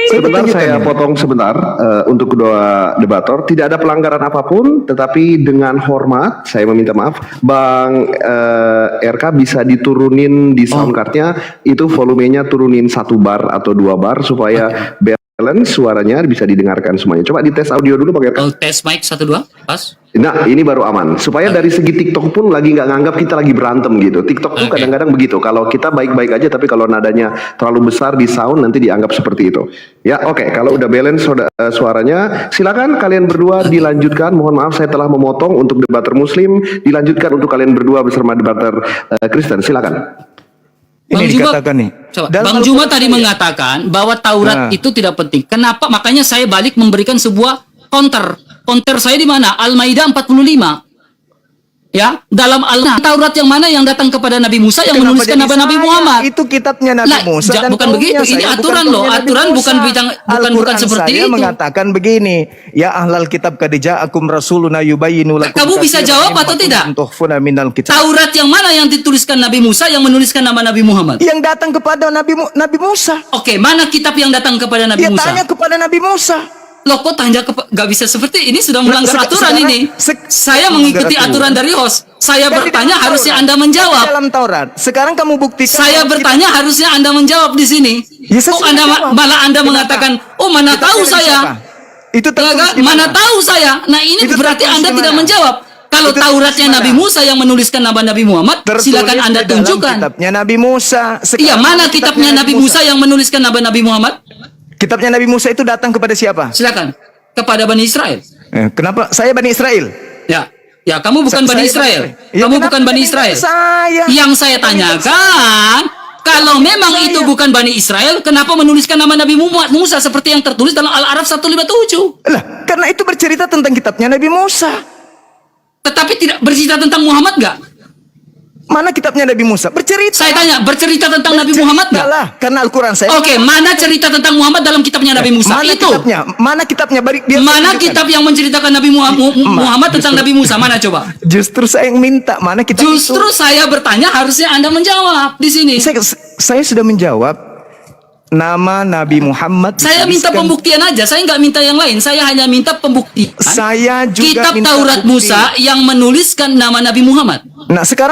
S1: Sebentar
S3: tunjukkan
S1: saya
S3: ya.
S1: potong sebentar untuk kedua debator. Tidak ada pelanggaran apapun, tetapi dengan hormat saya meminta maaf, Bang RK bisa diturunin di soundcardnya itu volumenya turunin 1 bar atau 2 bar supaya balance suaranya bisa didengarkan semuanya. Coba dites audio dulu Bang RK.
S2: Oh, tes mic 1 2, pas.
S1: Nah ini baru aman. Supaya dari segi TikTok pun lagi nggak nganggap kita lagi berantem gitu. TikTok tuh
S2: Oke.
S1: kadang-kadang begitu. Kalau kita baik-baik aja, tapi kalau nadanya terlalu besar di sound nanti dianggap seperti itu. Ya oke. Kalau udah balance suaranya, silakan kalian berdua dilanjutkan. Mohon maaf saya telah memotong untuk debater Muslim. Dilanjutkan untuk kalian berdua bersama debater Kristen. Silakan.
S3: Ini
S2: Bang Juma,
S3: dikatakan nih.
S2: coba,
S3: Dalam
S2: Bang Juma
S3: Al-Quran
S2: tadi
S3: saya-
S2: mengatakan bahwa Taurat
S3: Nah.
S2: itu tidak penting. Kenapa? Makanya saya balik memberikan sebuah counter. Counter saya di mana? Al-Maidah 45. Ya, dalam Taurat yang mana yang datang kepada Nabi Musa yang
S3: Kenapa
S2: menuliskan
S3: jadi
S2: nama Nabi
S3: saya?
S2: Muhammad?
S3: Itu kitabnya Nabi
S2: Lah,
S3: Musa dan
S2: bukan
S3: kaumnya.
S2: begitu. Ini
S3: Saya
S2: aturan
S3: bukan
S2: loh.
S3: kaumnya Nabi
S2: Aturan
S3: Musa.
S2: bukan
S3: Al-Quran
S2: seperti
S3: saya
S2: itu.
S3: mengatakan begini, ya ahlal kitab qad ja'akum rasuluna yubayyinu lakum
S2: Kamu bisa
S3: katsiran
S2: jawab
S3: mimma
S2: atau tidak?
S3: kuntum tukhfuna minal kitab.
S2: Taurat yang mana yang dituliskan Nabi Musa yang menuliskan nama Nabi Muhammad?
S3: Yang datang kepada Nabi Musa.
S2: Oke, mana kitab yang datang kepada Nabi
S3: Dia
S2: Musa?
S3: tanya kepada Nabi Musa.
S2: Loh kok tanya gak bisa seperti ini sudah melanggar aturan
S3: sekarang-
S2: ini. Saya
S3: melanggar
S2: mengikuti aturan dari host. Saya
S3: Kan di
S2: bertanya
S3: dalam
S2: harusnya
S3: Taurat.
S2: Anda menjawab.
S3: Dalam Taurat. Sekarang kamu buktikan.
S2: Saya
S3: bahwa
S2: bertanya harusnya Anda menjawab di sini.
S3: Ya, saya
S2: Kok
S3: sudah
S2: Anda
S3: jawab.
S2: malah Anda
S3: Kenapa?
S2: mengatakan, "Oh, mana
S3: Kitabnya
S2: tahu
S3: dari
S2: saya."
S3: siapa? Itu
S2: Ya
S3: tertulis
S2: kan?
S3: di
S2: Mana tahu saya. Nah, ini
S3: Itu
S2: berarti
S3: tertulis
S2: Anda
S3: di
S2: tidak
S3: mana?
S2: menjawab. Kalau
S3: Itu
S2: Tauratnya
S3: tertulis di
S2: Nabi
S3: mana?
S2: Musa yang menuliskan nama Nabi Muhammad,
S3: Tertulis
S2: silakan Anda
S3: di dalam
S2: tunjukkan.
S3: Kitabnya Nabi Musa.
S2: Iya, mana kitabnya Nabi Musa yang menuliskan nama Nabi Muhammad?
S3: Kitabnya Nabi Musa itu datang kepada siapa?
S2: Silakan. Kepada Bani Israel.
S3: Kenapa? Saya Bani Israel.
S2: Ya, kamu bukan Bani Israel.
S3: Ya,
S2: Kamu
S3: kenapa
S2: bukan Bani
S3: Bani
S2: Israel.
S3: Saya.
S2: Yang saya tanyakan, kalau memang itu bukan Bani Israel, kenapa menuliskan nama Nabi Musa seperti yang tertulis dalam Al-Araf 157?
S3: Lah, karena itu bercerita tentang kitabnya Nabi Musa.
S2: Tetapi tidak bercerita tentang Muhammad nggak?
S3: Mana kitabnya Nabi Musa? Bercerita.
S2: Saya tanya, bercerita tentang Nabi Muhammad nggak?
S3: Lah, karena Al-Quran saya.
S2: Oke, mana cerita tentang Muhammad dalam kitabnya Nabi Musa?
S3: Mana
S2: Itu.
S3: kitabnya? Mana kitabnya? Biar
S2: Mana
S3: saya tunjukkan.
S2: kitab yang menceritakan Nabi Muhammad tentang Nabi Musa? Mana coba?
S3: Justru saya yang minta. Mana kitab
S2: Justru
S3: itu?
S2: saya bertanya, harusnya Anda menjawab di sini.
S3: Saya sudah menjawab. nama Nabi Muhammad.
S2: Saya minta
S3: dituliskan-
S2: pembuktian aja, saya nggak minta yang lain. Saya hanya minta pembuktian.
S3: Saya juga
S2: Kitab
S3: minta
S2: Taurat
S3: bukti.
S2: Musa yang menuliskan nama Nabi Muhammad.
S3: Nah, sekarang